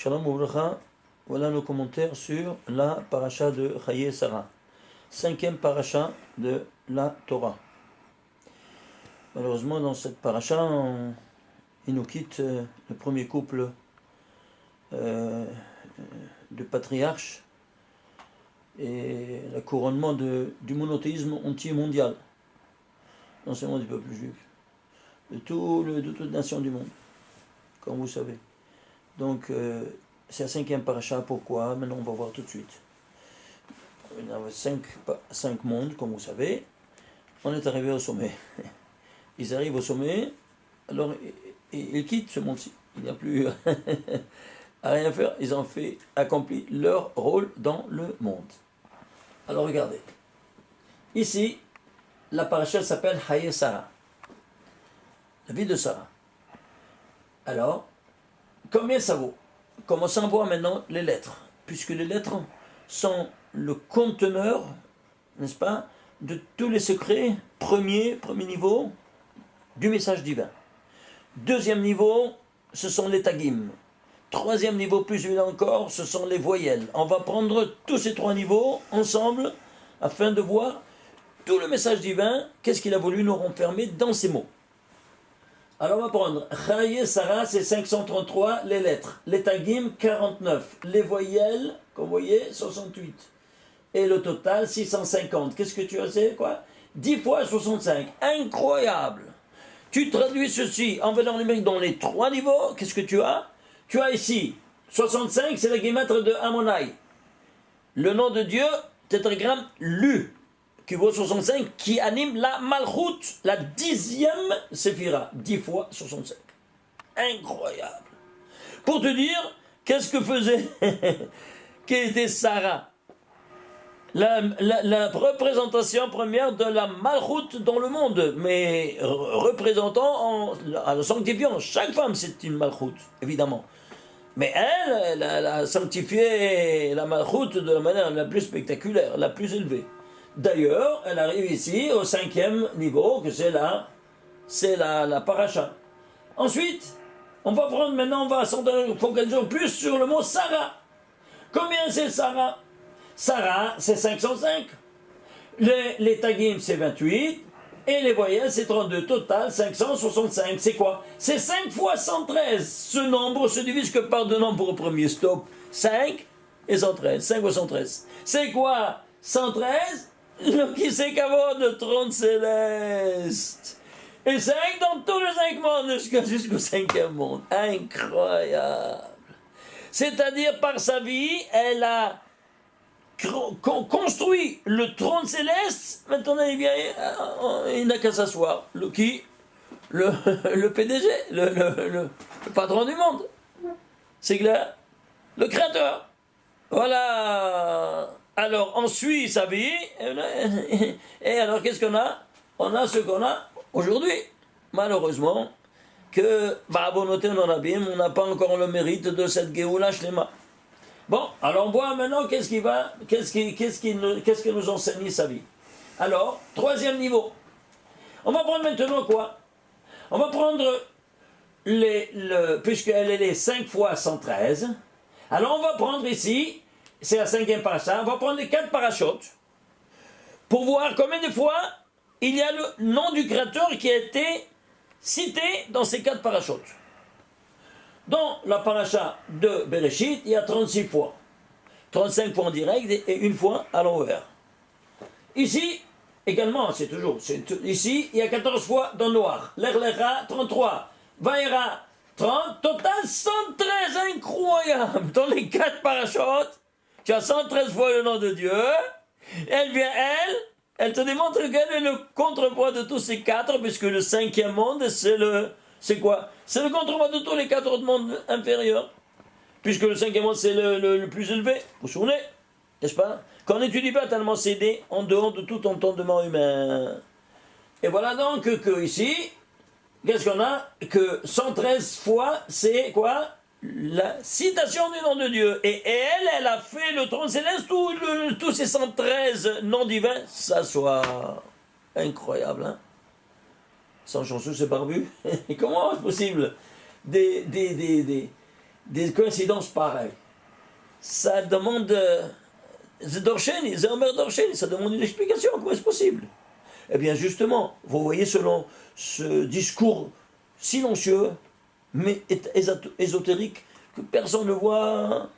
Shalom Ouvracha, voilà nos commentaires sur la paracha de Chaye Sarah, cinquième paracha de la Torah. Malheureusement, dans cette paracha, il nous quitte le premier couple de patriarches et le couronnement du monothéisme entier mondial, non seulement du peuple juif, de toute nation du monde, comme vous savez. Donc, c'est la cinquième paracha. Pourquoi? Maintenant, on va voir tout de suite. Il y avait cinq mondes, comme vous savez. On est arrivé au sommet. Ils arrivent au sommet, alors ils quittent ce monde-ci. Il n'y a plus à rien faire. Ils ont accompli leur rôle dans le monde. Alors, regardez. Ici, la paracha s'appelle Chaye Sarah. La vie de Sarah. Alors, combien ça vaut? Commençons à voir maintenant les lettres, puisque les lettres sont le conteneur, n'est-ce pas, de tous les secrets, premier niveau, du message divin. Deuxième niveau, ce sont les tagim. Troisième niveau, plus évident encore, ce sont les voyelles. On va prendre tous ces trois niveaux ensemble, afin de voir tout le message divin, qu'est-ce qu'il a voulu nous renfermer dans ces mots. Alors on va prendre Chaye Sarah, c'est 533 les lettres, les tagim 49, les voyelles, comme vous voyez, 68. Et le total 650. Qu'est-ce que tu as, c'est quoi? 10 fois 65. Incroyable! Tu traduis ceci en valeur numérique dans les trois niveaux, qu'est-ce que tu as? Tu as ici 65, c'est la guématre de Ammonai. Le nom de Dieu, tétragramme Lu, qui vaut 65, qui anime la Malchut, la 10e séphira, 10 fois 65. Incroyable. Pour te dire, qu'est-ce que faisait, qu'était Sarah? La représentation première de la Malchut dans le monde, mais représentant, en le sanctifiant. Chaque femme, c'est une Malchut, évidemment. Mais elle a sanctifié la Malchut de la manière la plus spectaculaire, la plus élevée. D'ailleurs, elle arrive ici au 5e niveau, que c'est la paracha. Ensuite, on va prendre maintenant, on va focaliser plus sur le mot Sarah. Combien c'est Sarah? Sarah, c'est 505. Les tagim, c'est 28. Et les voyelles, c'est 32. Total, 565. C'est quoi? C'est 5 fois 113. Ce nombre se divise que par deux nombres au premier. Stop. 5 et 113. 5 fois 113. C'est quoi 113? Qui c'est qu'avoir de trône céleste? Et 5 dans tous les 5 mondes jusqu'au 5e monde. Incroyable. C'est-à-dire, par sa vie, elle a construit le trône céleste. Maintenant, il n'a qu'à s'asseoir. Le PDG, le patron du monde. C'est clair? Le créateur. Voilà. Alors, on suit sa vie, et alors qu'est-ce qu'on a? On a ce qu'on a aujourd'hui. Malheureusement, que, on n'a pas encore le mérite de cette Géoula Shlema. Bon, alors on voit maintenant qu'est-ce que nous enseigne sa vie. Alors, troisième niveau. On va prendre maintenant quoi? On va prendre puisqu'elle est les 5 fois 113. Alors on va prendre ici, c'est la 5e paracha, on va prendre les 4 parachutes pour voir combien de fois il y a le nom du créateur qui a été cité dans ces 4 parachutes. Dans la paracha de Bereshit, il y a 36 fois. 35 fois en direct et une fois à l'envers. Ici, également, ici, il y a 14 fois dans le noir. L'Erlecha, 33. Vaïra, 30. Total, 113. Incroyable. Dans les 4 parachutes, tu as 113 fois le nom de Dieu. Elle vient, elle te démontre quel est le contrepoids de tous ces 4, puisque le 5e monde, c'est quoi? C'est le contrepoids de tous les 4 autres mondes inférieurs. Puisque le 5e monde, c'est le plus élevé. Vous vous souvenez? N'est-ce pas? Qu'on n'étudie pas tellement c'est en dehors de tout entendement humain. Et voilà donc que ici, qu'est-ce qu'on a? Que 113 fois, c'est quoi? La citation du nom de Dieu. Et elle a fait le trône céleste où tous ces 113 noms divins s'assoient. Incroyable, hein? Sans chanceux, c'est barbu. Et comment est-ce possible? des coïncidences pareilles. Ça demande... c'est Dorcheni, c'est Omer Dorcheni, ça demande une explication, comment est-ce possible? Eh bien justement, vous voyez, selon ce discours silencieux, mais ésotérique, que personne ne voit...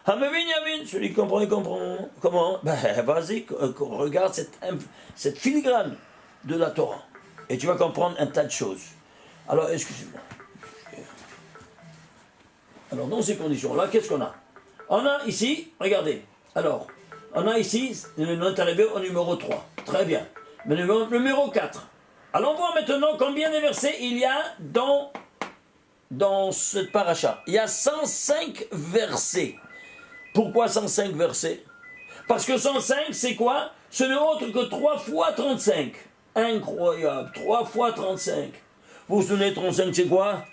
Hamevin Yavin, celui qui comprend, il comprend. Comment? Ben vas-y, regarde cette filigrane de la Torah, et tu vas comprendre un tas de choses. Alors, excusez-moi. Alors, dans ces conditions-là, qu'est-ce qu'on a? On a ici, regardez, alors, on a ici, on est arrivé au numéro 3. Très bien. Le numéro 4. Allons voir maintenant combien de versets il y a dans cette paracha. Il y a 105 versets. Pourquoi 105 versets? Parce que 105, c'est quoi? Ce n'est autre que 3 fois 35. Incroyable, 3 fois 35. Vous vous souvenez, 35, c'est quoi?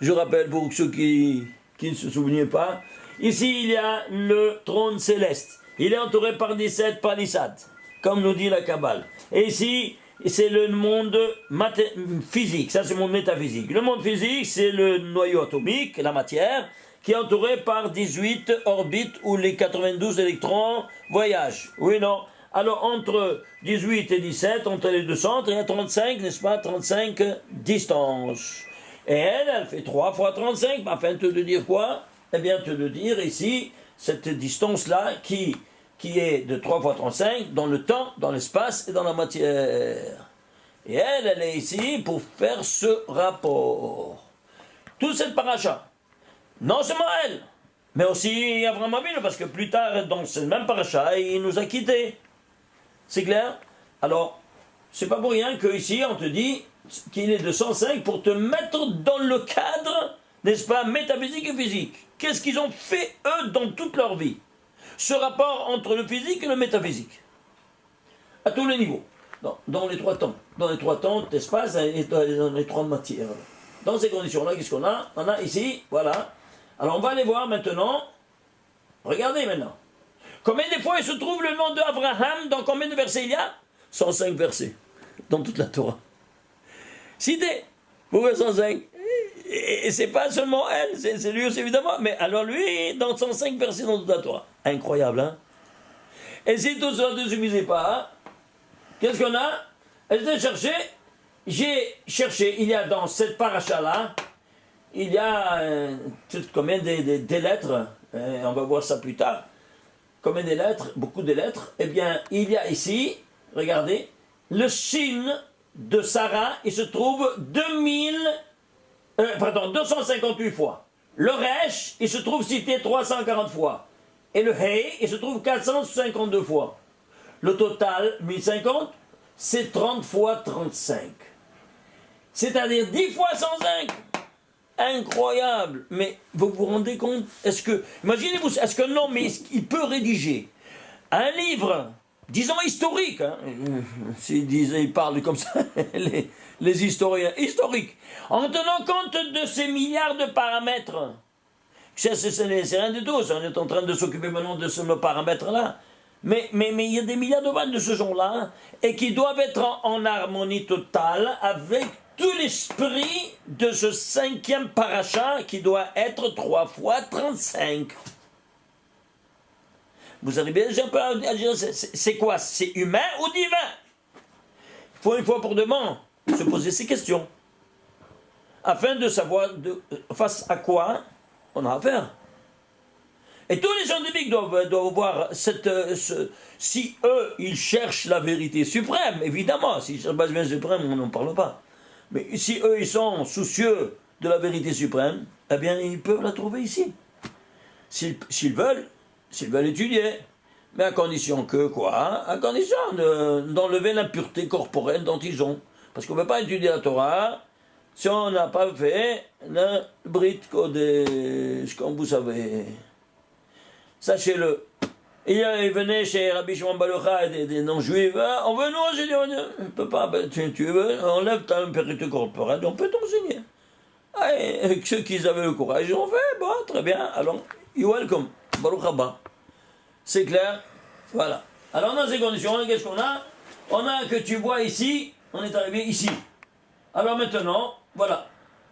Je rappelle pour ceux qui ne se souvenaient pas. Ici, il y a le trône céleste. Il est entouré par 17 palissades, comme nous dit la Kabbale. Et ici, c'est le monde physique. Ça, c'est le monde métaphysique. Le monde physique, c'est le noyau atomique, la matière, qui est entouré par 18 orbites où les 92 électrons voyagent. Oui, non? Alors, entre 18 et 17, entre les deux centres, il y a 35, n'est-ce pas? 35 distances. Et elle fait 3 fois 35, afin de te dire quoi? Eh bien, te le dire ici, cette distance-là, qui est de 3 fois 35, dans le temps, dans l'espace et dans la matière. Et elle est ici pour faire ce rapport. Toute cette paracha, non seulement elle, mais aussi Avraham Avinu, parce que plus tard, dans cette même paracha, il nous a quittés. C'est clair? Alors, c'est pas pour rien qu'ici, on te dit qu'il est de 105 pour te mettre dans le cadre, n'est-ce pas, métaphysique et physique. Qu'est-ce qu'ils ont fait, eux, dans toute leur vie? Ce rapport entre le physique et le métaphysique. À tous les niveaux. Dans les 3 temps. Dans les 3 temps d'espace et dans les 3 matières. Dans ces conditions-là, qu'est-ce qu'on a? On a ici, voilà. Alors on va aller voir maintenant. Regardez maintenant. Combien de fois il se trouve le nom d'Abraham? Dans combien de versets il y a? 105 versets. Dans toute la Torah. Citez. Vous voyez 105. Et c'est pas seulement elle, c'est lui aussi évidemment. Mais alors lui, dans 105 versets dans toute la Torah. Incroyable, hein? Et si tout ça ne suffisait pas, hein? Qu'est-ce qu'on a? J'ai cherché, il y a dans cette paracha-là, il y a combien des lettres, on va voir ça plus tard, combien de lettres, beaucoup de lettres. Eh bien, il y a ici, regardez, le signe de Sarah, il se trouve 258 fois. Le Resh, il se trouve cité 340 fois. Et le Hey, il se trouve 452 fois. Le total, 1050, c'est 30 fois 35. C'est-à-dire 10 fois 105. Incroyable. Mais vous vous rendez compte? Imaginez-vous, est-ce qu'un homme, il peut rédiger un livre, disons historique, hein, il parle comme ça, les historiens historiques, en tenant compte de ces milliards de paramètres. C'est rien du tout, on est en train de s'occuper maintenant de ce paramètre-là. Mais il y a des milliards de vannes de ce genre-là, et qui doivent être en harmonie totale avec tout l'esprit de ce 5e paracha qui doit être 3 fois 35. Vous arrivez déjà à dire, c'est quoi? C'est humain ou divin? Il faut une fois pour demain se poser ces questions, afin de savoir face à quoi on a affaire. Et tous les scientifiques doivent voir si eux, ils cherchent la vérité suprême, évidemment, s'ils cherchent la vérité suprême, on n'en parle pas. Mais si eux, ils sont soucieux de la vérité suprême, eh bien, ils peuvent la trouver ici. S'ils veulent étudier. Mais à condition que, quoi? À condition d'enlever l'impureté corporelle dont ils ont. Parce qu'on ne peut pas étudier la Torah si on n'a pas fait le Brit Kodesh, comme vous savez. Sachez-le. Il venait chez Rabbi Shimon Bar Yochai des non-juifs. On veut nous enseigner. On ne peut pas. Tu veux, enlève ta impurité corporelle, on peut t'enseigner. Et ceux qui avaient le courage, ils ont fait. Bon, très bien. Alors, you're welcome. Baruch haba. C'est clair? Voilà. Alors, dans ces conditions, qu'est-ce qu'on a? On a que tu vois ici, on est arrivé ici. Alors maintenant, voilà.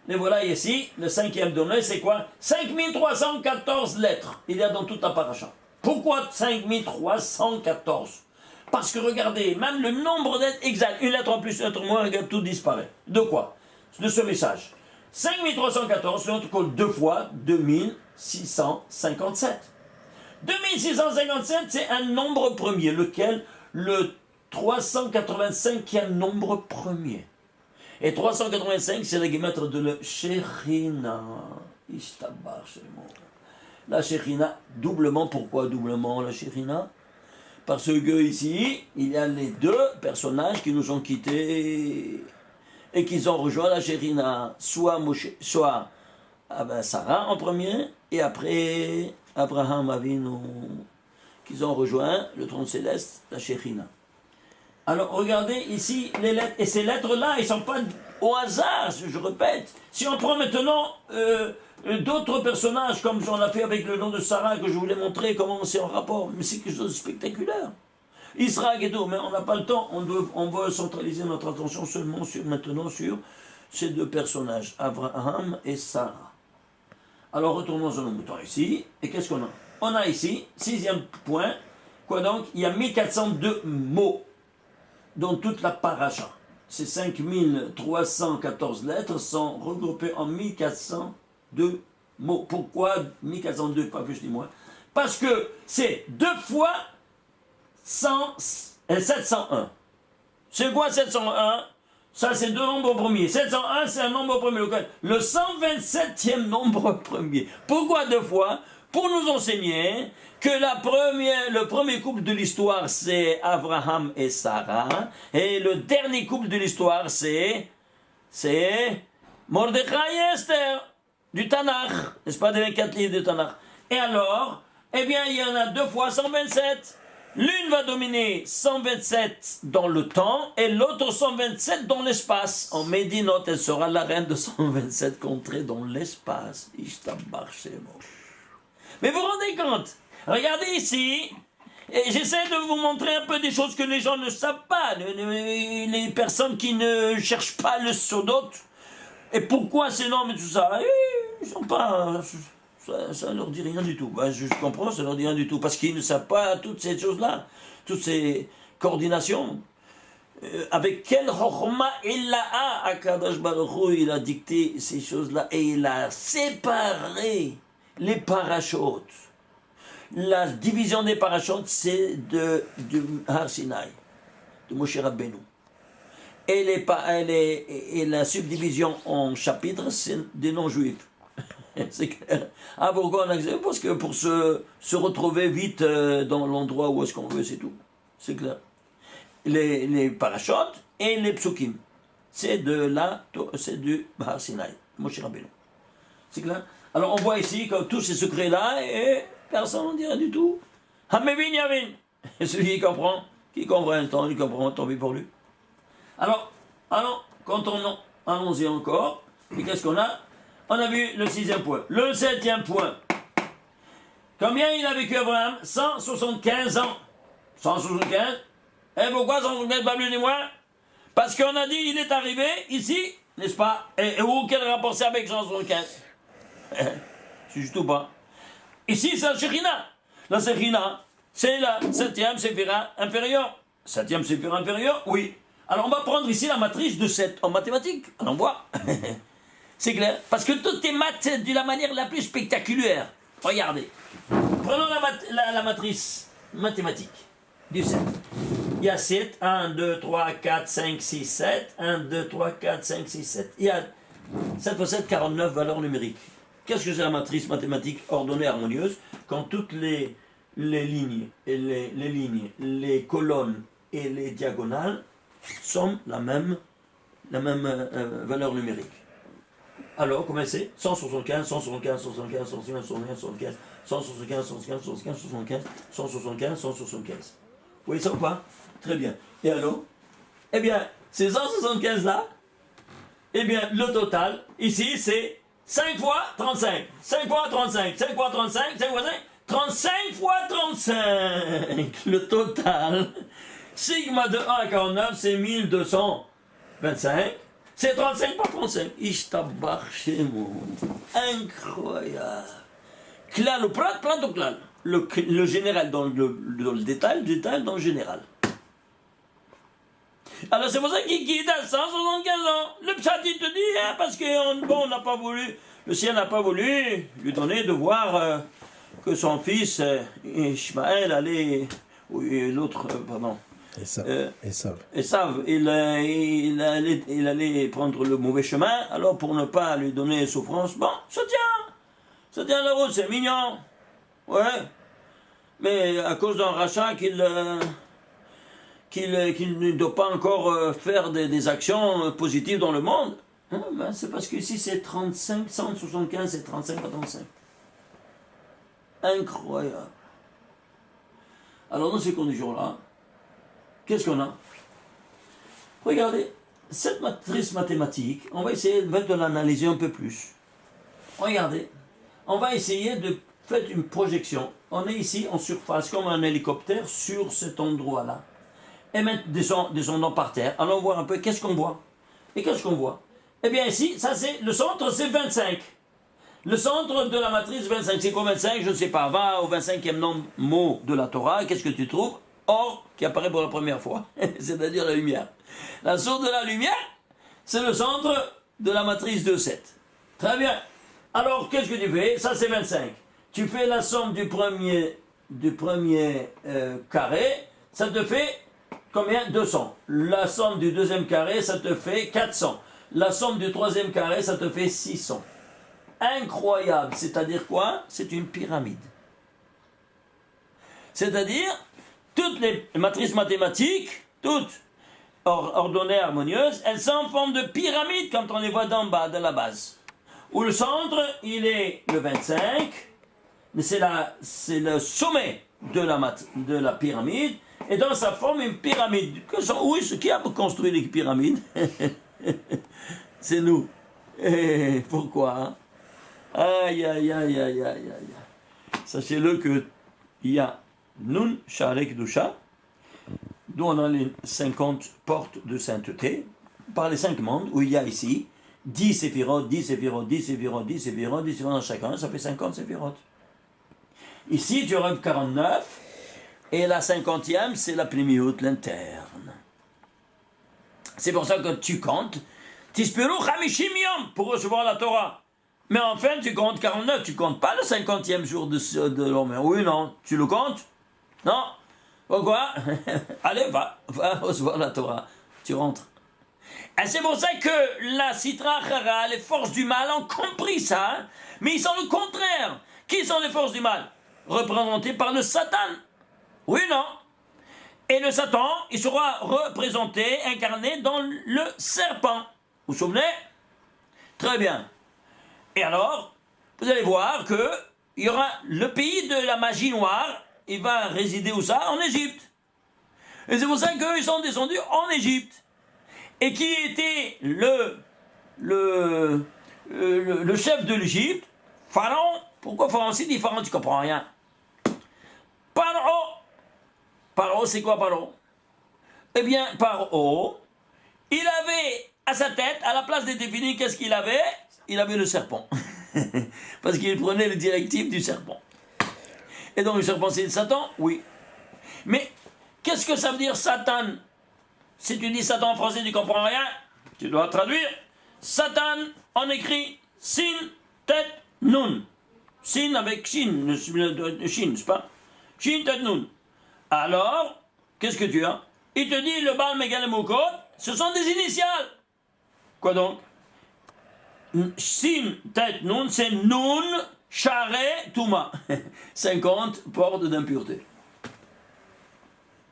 Les voilà ici, le cinquième donné, c'est quoi? 5314 lettres, il y a dans toute la paracha. Pourquoi 5314? Parce que regardez, même le nombre d'être exact, une lettre en plus, une lettre en moins, regarde, tout disparaît. De quoi? De ce message. 5314, c'est notre code 2 fois 2657. 2657, c'est un nombre premier, lequel? Le 385e nombre premier. Et 385, c'est la guématre de la Shekhinah. La Shekhinah, doublement, pourquoi doublement la Shekhinah? Parce que ici, il y a les deux personnages qui nous ont quittés et qui ont rejoint la Shekhinah, soit Sarah en premier, et après Abraham Avinu, qu'ils ont rejoint le trône céleste, la Shekhinah. Alors regardez ici les lettres, et ces lettres-là, elles ne sont pas au hasard, je répète. Si on prend maintenant d'autres personnages, comme on l'a fait avec le nom de Sarah, que je voulais montrer comment c'est en rapport, mais c'est quelque chose de spectaculaire. Israël et tout, mais on n'a pas le temps, on veut centraliser notre attention seulement maintenant sur ces deux personnages, Abraham et Sarah. Alors retournons à nos moutons ici, et qu'est-ce qu'on a? On a ici, sixième point, quoi donc? Il y a 1402 mots dans toute la paracha. Ces 5314 lettres sont regroupées en 1402 mots. Pourquoi 1402, pas plus ni moins? Parce que c'est 2 fois 701. C'est quoi 701? Ça, c'est deux nombres premiers. 701, c'est un nombre premier. Le 127e nombre premier. Pourquoi 2 fois? Pour nous enseigner que le premier couple de l'histoire, c'est Abraham et Sarah, et le dernier couple de l'histoire, c'est Mordechai et Esther, du Tanakh, n'est-ce pas, des 24 livres du Tanakh. Et alors, eh bien, il y en a 2 fois 127. L'une va dominer 127 dans le temps, et l'autre 127 dans l'espace. En Médinote, elle sera la reine de 127 contrées dans l'espace. Mais vous vous rendez compte? Regardez ici, et j'essaie de vous montrer un peu des choses que les gens ne savent pas, les personnes qui ne cherchent pas le sodot, et pourquoi ces normes et tout ça, ils sont pas, ça ne leur dit rien du tout. Ben, je comprends, ça ne leur dit rien du tout, parce qu'ils ne savent pas toutes ces choses-là, toutes ces coordinations. Avec quel chorma il a Akadosh Baruch Hu, il a dicté ces choses-là, et il a séparé les parachutes. La division des parachutes, c'est du Har Sinai, de Moshe Rabbeinu. Et la subdivision en chapitres, c'est des non-juifs. C'est clair. Ah, pourquoi on a... Parce que pour se retrouver vite dans l'endroit où est-ce qu'on veut, c'est tout. C'est clair. Les parachutes et les psukim, c'est du Har Sinai, Moshe Rabbeinu. C'est clair. Alors on voit ici que tous ces secrets-là, et personne n'en dirait du tout. Hamevin Yavin. Et celui qui comprend il comprend, tant pis pour lui. Alors, allons-y encore. Et qu'est-ce qu'on a? On a vu le 6e point. Le 7e point. Combien il a vécu Abraham? 175 ans. 175. Et pourquoi 175, pas plus ni moins? Parce qu'on a dit, il est arrivé ici, n'est-ce pas? Et où quel rapport c'est avec 175? C'est juste ou pas? Ici, c'est la Shekhinah. La Shekhinah, c'est la 7e séphira inférieure. 7e séphira inférieure, oui. Alors, on va prendre ici la matrice de 7 en mathématiques. On voit. C'est clair. Parce que tout est maths de la manière la plus spectaculaire. Regardez. Prenons la matrice mathématique du 7. Il y a 7, 1, 2, 3, 4, 5, 6, 7. 1, 2, 3, 4, 5, 6, 7. Il y a 7 fois 7, 49 valeurs numériques. Qu'est-ce que c'est la matrice mathématique ordonnée harmonieuse? Quand toutes les lignes, et les colonnes et les diagonales sont la même valeur numérique. Alors, comment c'est? 175, 175, 175, 175, 175, 175, 175, 175, 175, 175. Vous voyez ça ou pas? Très bien. Et alors? Eh bien, ces 175-là, eh bien, le total, ici, c'est 5 fois 35. 5 fois 35. 5 fois 35. 5 fois 5. 35 fois 35. Le total, sigma de 1 à 49, c'est 1225. C'est 35 par 35. Ishtabach Shemo. Incroyable. Klal ou prat, prat ou klal. Le général dans le détail, le détail dans le général. Alors c'est pour ça qu'il quitte à 175 ans. Le pshat il te dit, hein, parce que bon, on n'a pas voulu, le ciel n'a pas voulu lui donner de voir que son fils Ishmaël allait, ou l'autre, pardon. Esav, il allait prendre le mauvais chemin, alors pour ne pas lui donner souffrance, bon, ça tient la route, c'est mignon, ouais, mais à cause d'un rachat qu'il ne doit pas encore faire des actions positives dans le monde, hein, ben c'est parce qu'ici c'est 35, 175, c'est 35 à 35. Incroyable. Alors dans ces conditions-là, qu'est-ce qu'on a? Regardez, cette matrice mathématique, on va essayer de l'analyser un peu plus. Regardez, on va essayer de faire une projection. On est ici en surface, comme un hélicoptère, sur cet endroit-là. Et maintenant, descendons par terre. Allons voir un peu, qu'est-ce qu'on voit? Et qu'est-ce qu'on voit? Eh bien ici, ça c'est, le centre c'est 25. Le centre de la matrice 25, c'est quoi 25? Je ne sais pas, va au 25e mot de la Torah, qu'est-ce que tu trouves? Or, qui apparaît pour la première fois, c'est-à-dire la lumière. La source de la lumière, c'est le centre de la matrice de 7. Très bien. Alors, qu'est-ce que tu fais? Ça, c'est 25. Tu fais la somme du premier carré, ça te fait combien? 200. La somme du deuxième carré, ça te fait 400. La somme du troisième carré, ça te fait 600. Incroyable. C'est-à-dire quoi? C'est une pyramide. C'est-à-dire, toutes les matrices mathématiques, toutes ordonnées, harmonieuses, elles sont en forme de pyramide quand on les voit d'en bas, de la base. Où le centre, il est le 25, mais c'est le sommet de la pyramide, et donc ça forme une pyramide. Oui, qui a construit les pyramides? C'est nous. Et pourquoi, hein? Aïe, aïe, aïe, aïe, aïe, aïe. Sachez-le qu'il y a Nun Sha'arei Kedusha, d'où on a les 50 portes de sainteté, par les 5 mondes, où il y a ici 10 séphirotes, 10 séphirotes, 10 séphirotes, 10 séphirotes, 10 séphirotes dans chacun, ça fait 50 séphirotes. Ici, tu auras 49, et la 50e, c'est la plémiote, l'interne. C'est pour ça que tu comptes, Tispiru Chamishim Yom, pour recevoir la Torah. Mais enfin, tu comptes 49, tu comptes pas le 50e jour de l'homme. Oui, non, tu le comptes? Non? Pourquoi? Allez, va recevoir la Torah. Tu rentres. Et c'est pour ça que la Sitra Achara, les forces du mal, ont compris ça, hein? Mais ils sont le contraire. Qui sont les forces du mal? Représentées par le Satan. Oui, non? Et le Satan, il sera représenté, incarné dans le serpent. Vous vous souvenez? Très bien. Et alors, vous allez voir qu'il y aura le pays de la magie noire, il va résider où ça? En Égypte. Et c'est pour ça qu'ils sont descendus en Égypte. Et qui était le chef de l'Égypte? Pharaon. Pourquoi Pharaon? Si dit Pharaon, tu comprends rien. Paro, c'est quoi Paro? Eh bien, Paro, il avait à sa tête, à la place des définis, qu'est-ce qu'il avait? Il avait le serpent. Parce qu'il prenait les directives du serpent. Et donc le serpent, c'est Satan? Oui. Mais qu'est-ce que ça veut dire Satan? Si tu dis Satan en français, tu ne comprends rien. Tu dois traduire. Satan, on écrit Sin, Tet, Nun. Sin avec Shin, Shin, n'est-ce pas? Shin, Tet, Nun. Alors, qu'est-ce que tu as? Il te dit le Baal Megalemukot, ce sont des initiales. Quoi donc? Sin, Tet, Nun, c'est Nun, Sha'arei, Touma. 50 portes d'impureté.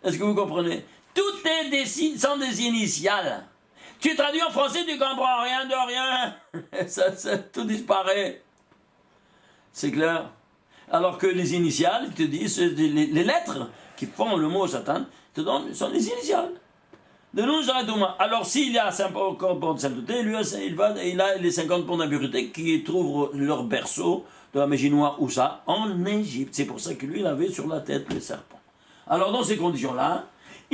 Est-ce que vous comprenez? Tout est sont des initiales. Tu traduis en français, tu comprends rien de rien. Tout disparaît. C'est clair? Alors que les initiales, ils te disent, les lettres qui font le mot Satan, te donnent, sont les initiales. De nous, alors s'il y a 50 portes de sainteté, lui, il a les 50 portes d'impureté qui trouvent leur berceau de la magie noire, où ça? En Égypte. C'est pour ça que lui, il avait sur la tête le serpent. Alors dans ces conditions-là,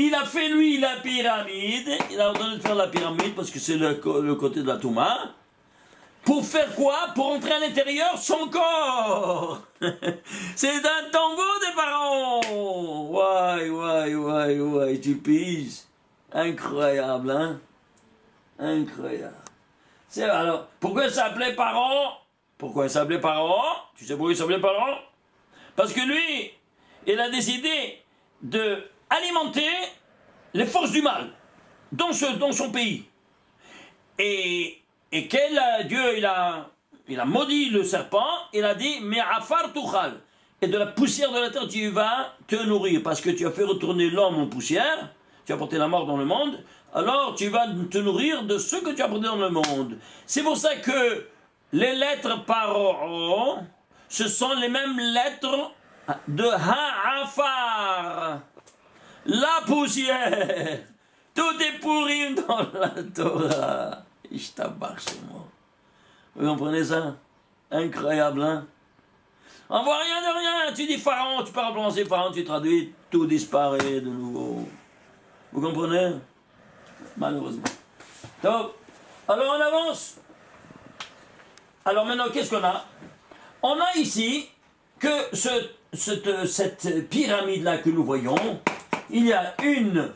il a fait lui la pyramide, il a ordonné de faire la pyramide parce que c'est le côté de la Touma. Pour faire quoi? Pour entrer à l'intérieur son corps. C'est un tombeau des pharaons. Ouais, tu piges. Incroyable, hein? Incroyable. Alors, pourquoi il s'appelait Pharaon? Pourquoi il s'appelait Pharaon? Tu sais pourquoi il s'appelait Pharaon? Parce que lui, il a décidé de alimenter les forces du mal dans son pays. Et Dieu, il a maudit le serpent, il a dit, mais afar tuchal, et de la poussière de la terre tu vas te nourrir, parce que tu as fait retourner l'homme en poussière, tu as porté la mort dans le monde, alors tu vas te nourrir de ce que tu as porté dans le monde. C'est pour ça que les lettres paro, ce sont les mêmes lettres de ha'afar, la poussière. Tout est pourri dans la Torah. Je t'abarque chez moi. Vous comprenez ça? Incroyable, hein? On voit rien de rien. Tu dis Pharaon, tu parles français, Pharaon, tu traduis, tout disparaît de nouveau. Vous comprenez? Malheureusement. Donc, alors on avance. Alors maintenant, qu'est-ce qu'on a? On a ici que cette pyramide-là que nous voyons, il y a une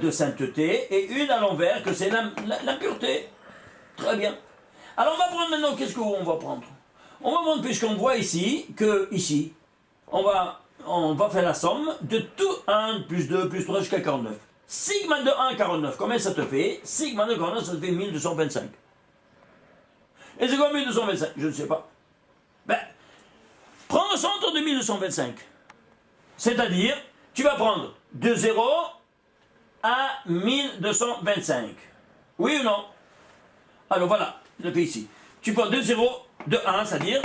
de sainteté et une à l'envers, que c'est la pureté. Très bien. Alors on va prendre maintenant, qu'est-ce qu'on va prendre? On va prendre, puisqu'on voit ici, on va faire la somme de tout 1 plus 2 plus 3 jusqu'à 49. Sigma de 1 à 49, combien ça te fait? Sigma de 49, ça te fait 1225. Et c'est quoi 1225? Je ne sais pas. Ben, prends le centre de 1225. C'est-à-dire, tu vas prendre de 0 à 1225. Oui ou non? Alors voilà, je fais ici. Tu prends de 0, de 1, c'est-à-dire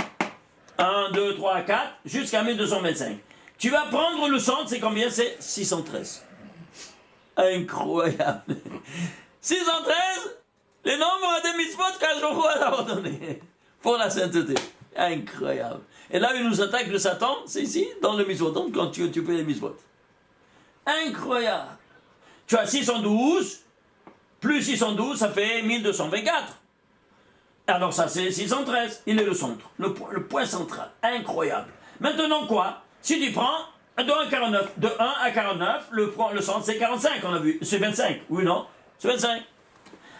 1, 2, 3, 4, jusqu'à 1225. Tu vas prendre le centre, c'est combien? C'est 613. Incroyable. 613, les nombres des mitzvot qu'Hashem a abandonnés pour la sainteté. Incroyable. Et là, il nous attaque le Satan, c'est ici, dans le mitzvot, donc quand tu fais les mitzvot. Incroyable. Tu as 612, plus 612, ça fait 1224. Alors ça, c'est 613. Il est le centre, le point central. Incroyable. Maintenant quoi? Si tu prends de 1 à 49, de 1 à 49, le centre, c'est 45, on a vu. C'est 25, oui non? C'est 25.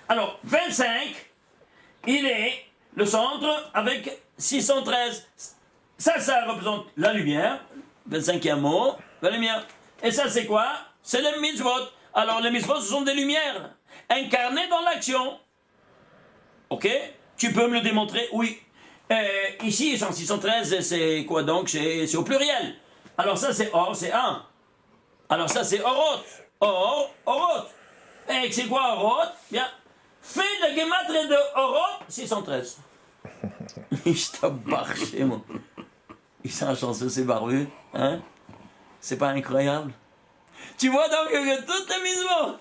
Alors, 25, il est le centre avec 613. Ça représente la lumière, 25e mot, la lumière. Et ça, c'est quoi? C'est les mitzvot. Alors, les mitzvot, ce sont des lumières incarnées dans l'action. Ok? Tu peux me le démontrer? Oui. Ici, 613, c'est quoi donc? C'est au pluriel. Alors ça, c'est or, c'est 1. Alors ça, c'est orot. Orot. Et c'est quoi orot? Bien. Fais la gematria de orot, 613. Je t'abarque chez moi. Ils sont chanceux, ces barbus. Hein? C'est pas incroyable? Tu vois donc que toutes les mitzvot,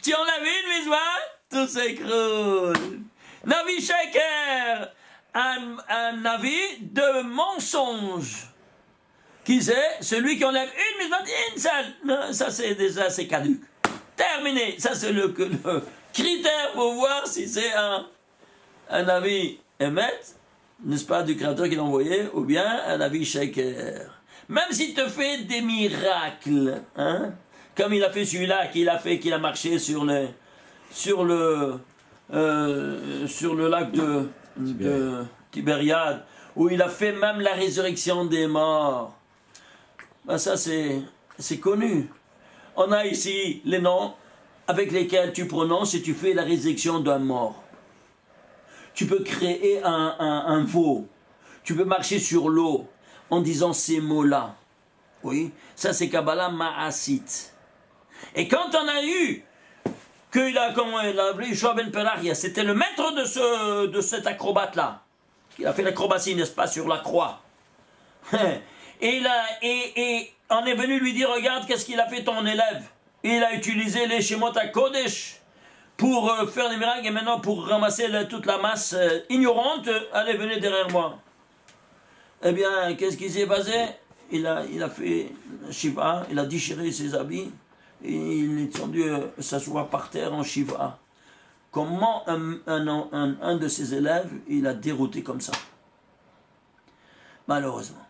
tu en as vu une mitzvah? Tout s'écroule. Navi Sheker, un navi de mensonge. Qui c'est? Celui qui enlève une mitzvah, une seule. Non, ça c'est caduc. Terminé. Ça c'est le critère pour voir si c'est un navi émet, n'est-ce pas, du créateur qui l'a envoyé, ou bien un navi Sheker. Même s'il te fait des miracles, hein, comme il a fait celui-là, qu'il a marché sur le lac de Tibériade, où il a fait même la résurrection des morts. Ben ça, c'est connu. On a ici les noms avec lesquels tu prononces et tu fais la résurrection d'un mort. Tu peux créer un veau. Tu peux marcher sur l'eau en disant ces mots-là. Oui, ça c'est Kabbalah Ma'asit. Et quand on a eu qu'il a, comment il a appelé, Yoshua ben Peraria, c'était le maître de cet acrobate-là. Il a fait l'acrobatie, n'est-ce pas, sur la croix. Et on est venu lui dire, regarde, qu'est-ce qu'il a fait ton élève? Il a utilisé les Shemot HaKodesh pour faire des miracles, et maintenant pour ramasser toute la masse ignorante, allez, venez derrière moi. Eh bien, qu'est-ce qui s'est passé? il a fait Shiva, il a déchiré ses habits, et il est descendu s'asseoir par terre en Shiva. Comment un de ses élèves, il a dérouté comme ça? Malheureusement.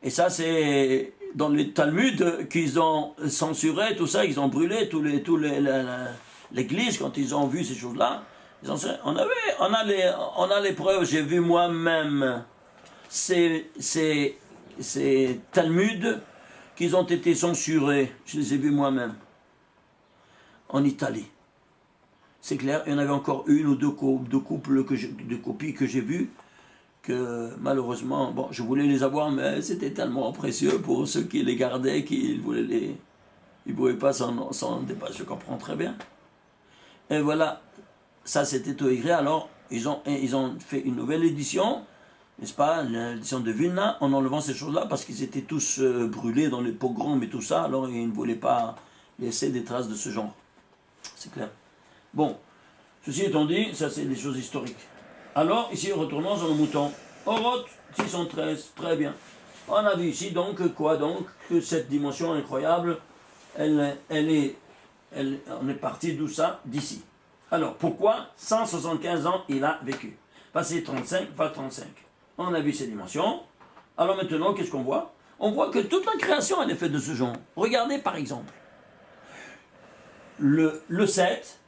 Et ça, c'est dans les Talmuds qu'ils ont censuré tout ça, ils ont brûlé l'église quand ils ont vu ces choses-là. On a les preuves, j'ai vu moi-même ces Talmuds qui ont été censurés, je les ai vus moi-même, en Italie. C'est clair, il y en avait encore une ou deux couples de copies que j'ai vues, que malheureusement, bon, je voulais les avoir, mais c'était tellement précieux pour ceux qui les gardaient qu'ils ne pouvaient pas s'en dépasser, je comprends très bien. Et voilà, ça c'était tout écrit, alors ils ont fait une nouvelle édition, n'est-ce pas, l'édition de Vilna, en enlevant ces choses-là, parce qu'ils étaient tous brûlés dans les pogroms et tout ça, alors ils ne voulaient pas laisser des traces de ce genre. C'est clair. Bon, ceci étant dit, ça c'est des choses historiques. Alors, ici, retournons sur le mouton. Oroth 613, très bien. On a vu ici donc quoi donc? Que cette dimension incroyable, on est parti d'où ça? D'ici. Alors, pourquoi 175 ans il a vécu? Passé 35, va 35. On a vu ces dimensions. Alors maintenant, qu'est-ce qu'on voit? On voit que toute la création, elle est faite de ce genre. Regardez par exemple. Le 7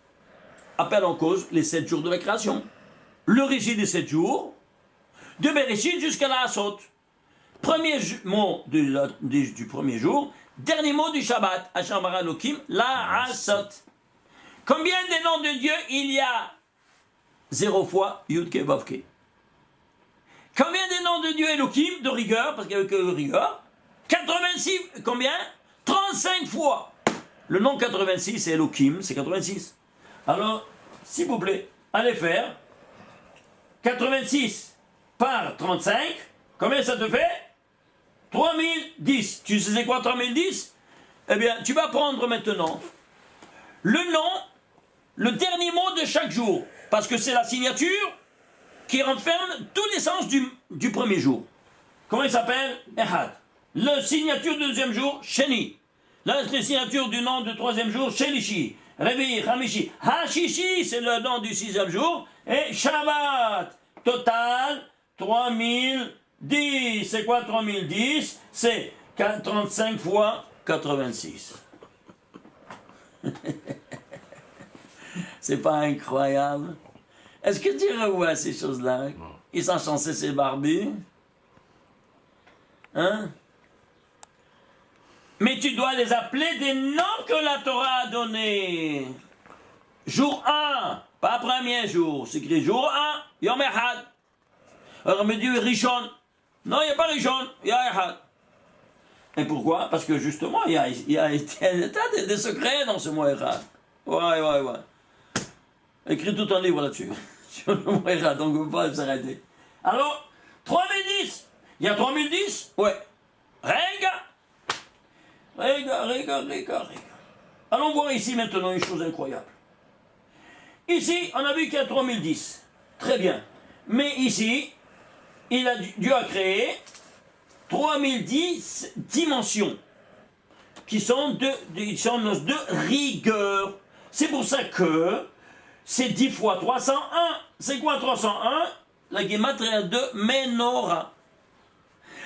appelle en cause les 7 jours de la création. Le régime des 7 jours, de Bereshit jusqu'à la Hassot. Premier mot du premier jour, dernier mot du Shabbat, Hashem bara Elokim, la Hassot. Combien de noms de Dieu il y a? 0 fois Yud Ke Vav Ke. Combien de noms de Dieu Elokim, de rigueur, parce qu'il n'y avait que rigueur? 86, combien? 35 fois. Le nom 86, c'est Elokim, c'est 86. Alors, s'il vous plaît, allez faire 86 par 35, combien ça te fait? 3010. Tu sais c'est quoi 3010? Eh bien, tu vas prendre maintenant le nom, le dernier mot de chaque jour, parce que c'est la signature qui renferme tous les sens du premier jour. Comment il s'appelle? Ehad. La signature du deuxième jour, Sheni. La signature du nom du troisième jour, Shelishi. Revi, Hamishi. Hashishi, c'est le nom du sixième jour. Et Shabbat. Total, 3010. C'est quoi 3010? C'est 35 fois 86. C'est pas incroyable? Est-ce que tu revois ces choses-là? Ils sont censés ces barbus? Hein? Mais tu dois les appeler des noms que la Torah a donnés. Jour 1, pas premier jour, c'est écrit jour 1, Yom Echad. Alors on me dit Rishon. Non, il n'y a pas Rishon, il y a Echad. Et pourquoi? Parce que justement, il y a des secrets dans ce mot Echad. Ouais. Écrit tout un livre là-dessus. Sur le mot Echad, donc on ne peut pas s'arrêter. Alors, 3010. Il y a 3010? Ouais. Rega. Allons voir ici maintenant une chose incroyable. Ici, on a vu qu'il y a 3010. Très bien. Mais ici, Dieu a créé 3010 dimensions qui sont de rigueur. C'est pour ça que c'est 10 fois 301. C'est quoi 301? La gématria de Ménorah.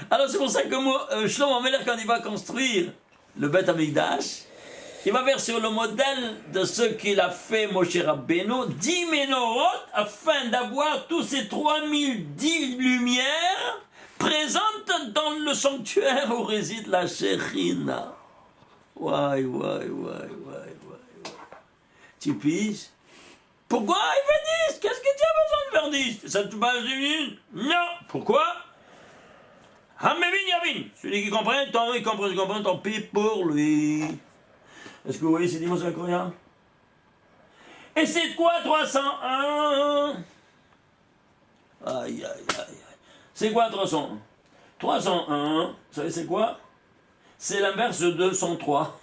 Alors c'est pour ça que moi, Shlomo Amelech, quand il va construire le Beth Amikdash, il va faire sur le modèle de ce qu'il a fait Moshe Rabbeinu, 10 Ménorot, afin d'avoir tous ces 3010 lumières présentes dans le sanctuaire où réside la Shekhinah. Ouais. Tu piges? Pourquoi il fait 10? Qu'est-ce que tu as besoin de faire 10? Ça te passe une? Non. Pourquoi? Hamevin Yavin. Celui qui comprend, il comprend, tant pis pour lui. Est-ce que vous voyez ces dimensions incroyables? Et c'est quoi 301? Aïe. C'est quoi 301? 301, vous savez c'est quoi? C'est l'inverse de 103.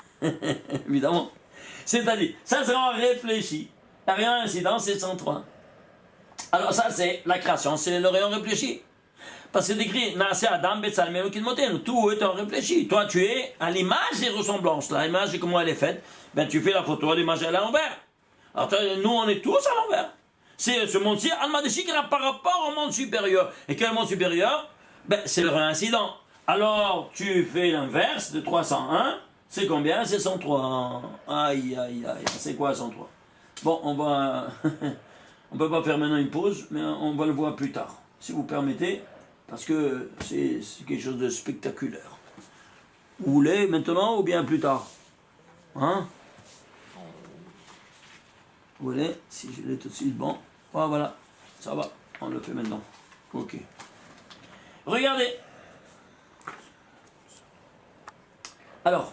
Évidemment. C'est-à-dire, ça sera réfléchi. Il n'y a rien d'incident, c'est 103. Alors ça, c'est la création, c'est le rayon réfléchi. Parce que c'est écrit, Naase Adam Betsalmenu Kidmotenu, tout étant réfléchi. Toi, tu es à l'image des ressemblances. L'image, et comment elle est faite, ben, tu fais la photo, l'image, elle est à l'envers. Alors, nous, on est tous à l'envers. C'est ce monde-ci, Almadeshik, par rapport au monde supérieur. Et quel monde supérieur? Ben, c'est le réincident. Alors, tu fais l'inverse de 301. C'est combien? C'est 103. Aïe, aïe, aïe. C'est quoi 103? Bon, on va. On ne peut pas faire maintenant une pause, mais on va le voir plus tard. Si vous permettez, parce que c'est quelque chose de spectaculaire. Vous voulez maintenant ou bien plus tard? Hein? Vous voulez? Si je l'ai tout de suite, bon. Ah, voilà, ça va, on le fait maintenant. Ok. Regardez. Alors,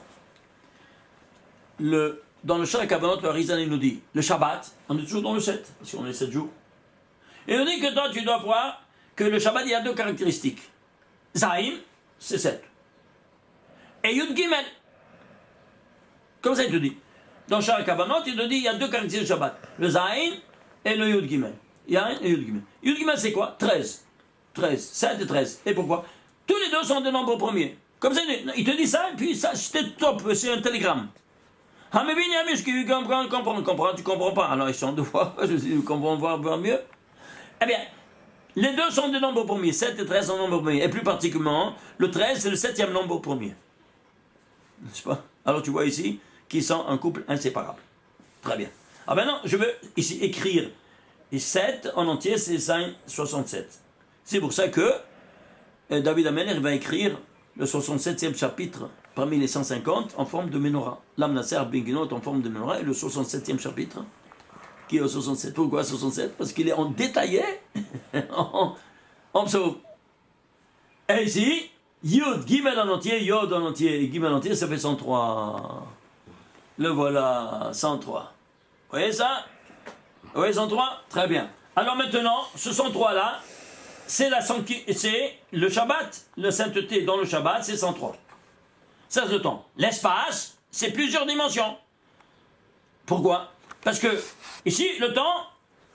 dans le Shara Kavanot, le Arizal nous dit, le Shabbat, on est toujours dans le 7, parce qu'on est 7 jours. Et on dit que toi, tu dois voir que le Shabbat, il y a deux caractéristiques. Zaïm, c'est 7. Et Yud Gimel. Comme ça, il te dit. Dans Shara Kavanot, il te dit, il y a deux caractéristiques du Shabbat. Le Zaïm et le Yud Gimel. Yain et Yud Gimel. Yud Gimel, c'est quoi? 13. 13. 7 et 13. Et pourquoi? Tous les deux sont des nombres premiers. Comme ça, il te dit ça, et puis ça, c'était top, c'est un télégramme. Ah, mais bien, qui comprend, tu comprends pas. Alors, ils sont deux fois, je dis, comprends voir mieux. Eh bien, les deux sont des nombres premiers, 7 et 13 sont des nombres premiers. Et plus particulièrement, le 13, c'est le 7e nombre premier. N'est-ce pas? Alors, tu vois ici qu'ils sont un couple inséparable. Très bien. Ah, maintenant, je veux ici écrire 7 en entier, c'est 567. C'est pour ça que David Ameller va écrire le 67e chapitre parmi les 150 en forme de menorah. L'Amnasser Benginot en forme de menorah et le 67e chapitre qui est au 67. Pourquoi 67? Parce qu'il est en détaillé en psaume. Et ici, Yod, Gimel en entier, Yod en entier et Gimel en entier, ça fait 103. Le voilà, 103. Vous voyez ça? Vous voyez 103? Très bien. Alors maintenant, ce 103 là, c'est le Shabbat, la sainteté dans le Shabbat, c'est 103. Ça c'est le temps. L'espace, c'est plusieurs dimensions. Pourquoi? Parce que, ici, le temps,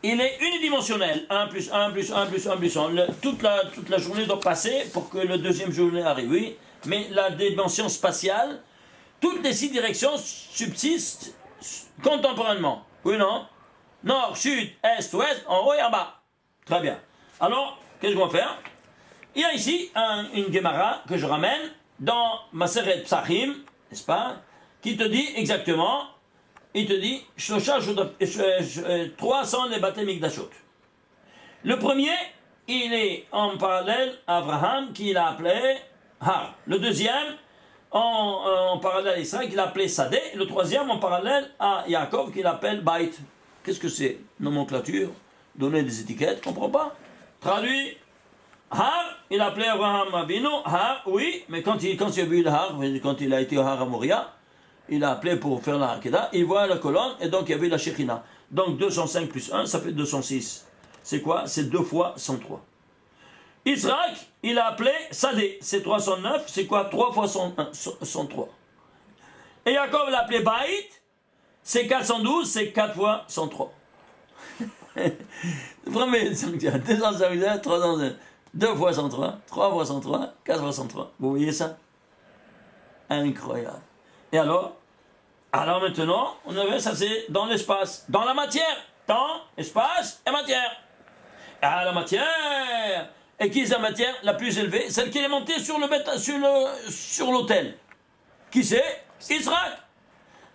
il est unidimensionnel. 1 plus 1 plus 1 plus 1 plus 1. Toute la journée doit passer pour que la deuxième journée arrive, oui. Mais la dimension spatiale, toutes les 6 directions subsistent contemporainément. Oui, non? Nord, sud, est, ouest, en haut et en bas. Très bien. Alors, qu'est-ce qu'on va faire? Il y a ici une Gemara que je ramène dans Maseret Psachim, n'est-ce pas? Qui te dit exactement, il te dit 300 les Batem Mikdashot. Le premier, il est en parallèle à Abraham, qu'il a appelé Har. Le deuxième, en parallèle à Israël, qu'il a appelé Sadeh. Le troisième, en parallèle à Yaakov, qu'il appelle Bait. Qu'est-ce que c'est? Nomenclature, donner des étiquettes, je ne comprends pas. Traduit, Har, il a appelé Abraham Avinu, Har, oui, mais quand il a vu le Har, quand il a été au Har à Moria, il a appelé pour faire la Hakeda, il voit la colonne, et donc il y avait la Shekhina. Donc 205 plus 1, ça fait 206. C'est quoi? C'est 2 fois 103. Israël, il a appelé Sadeh, c'est 309, c'est quoi? 3 fois 103. Et Yaakov l'a appelé Baït, c'est 412, c'est 4 fois 103. Premier, 251, 301, 2 fois 103, 3 fois 103, 4 fois 103. Vous voyez ça? Incroyable. Et alors maintenant, on avait ça, c'est dans l'espace, dans la matière. Temps, espace et matière. Ah, la matière. Et qui est la matière la plus élevée? Celle qui est montée sur l'autel. Qui c'est? Israël.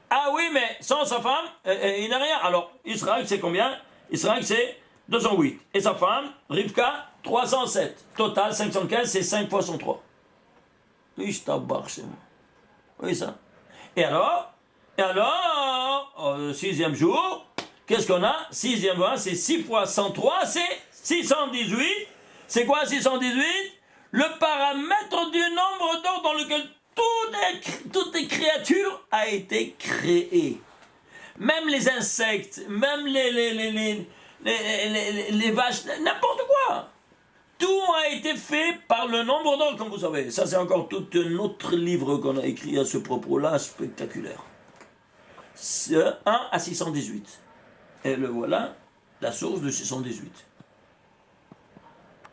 Ah oui, mais sans sa femme, il n'a rien. Alors, Israël, c'est combien? Israël, c'est 208. Et sa femme, Rivka, 307. Total, 515, c'est 5 fois 103. Oui, je t'abarre chez moi. Oui, ça. Et alors, au 6e jour, qu'est-ce qu'on a? 6e jour, c'est 6 fois 103, c'est 618. C'est quoi 618? Le paramètre du nombre d'or dans lequel toutes les créatures a été créées. Même les insectes, même les vaches, n'importe quoi. Tout a été fait par le nombre d'or, comme vous savez. Ça, c'est encore tout un autre livre qu'on a écrit à ce propos-là, spectaculaire. 1 à 618. Et le voilà, la source de 618.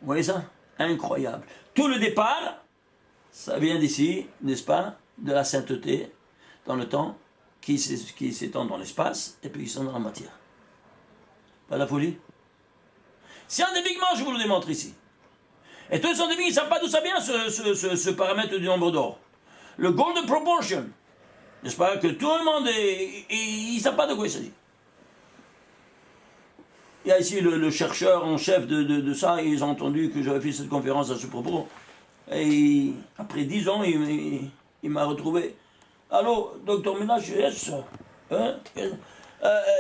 Vous voyez ça? incroyable. Tout le départ, ça vient d'ici, n'est-ce pas, de la sainteté dans le temps, qui s'étend dans l'espace, et puis qui sont dans la matière. Pas la folie? Scientifiquement, je vous le démontre ici. Et tous les scientifiques, ils ne savent pas d'où ça vient, ce paramètre du nombre d'or. Le golden proportion. N'est-ce pas, que tout le monde ils ne savent pas de quoi il s'agit. Il y a ici le chercheur en chef de ça, ils ont entendu que j'avais fait cette conférence à ce propos. Et après 10 ans, il m'a retrouvé. Allô, docteur Ménage, yes, hein?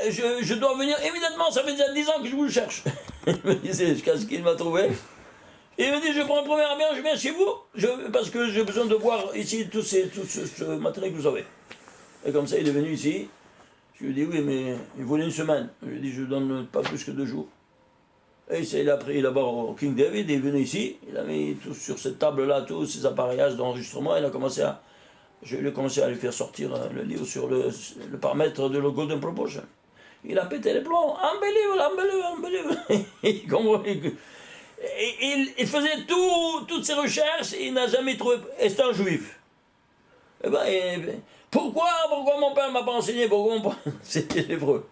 Je dois venir immédiatement, ça fait déjà 10 ans que je vous le cherche. Il me disait, jusqu'à ce qu'il m'a trouvé. Et il me dit, je prends un premier avion, je viens chez vous, parce que j'ai besoin de voir ici tout ce matériel que vous avez. Et comme ça, il est venu ici. Je lui ai dit, oui, mais il voulait une semaine. Je lui ai dit, je ne donne pas plus que 2 jours. Et il a pris là-bas au King David, il est venu ici, il a mis tout sur cette table-là, tous ces appareillages d'enregistrement, je lui ai commencé à lui faire sortir le livre sur le paramètre de le Golden Proportion. Il a pété les plombs, unbelievable. Il faisait toutes ses recherches et il n'a jamais trouvé. Et c'est un juif. Eh ben, pourquoi mon père ne m'a pas enseigné? C'était l'hébreu.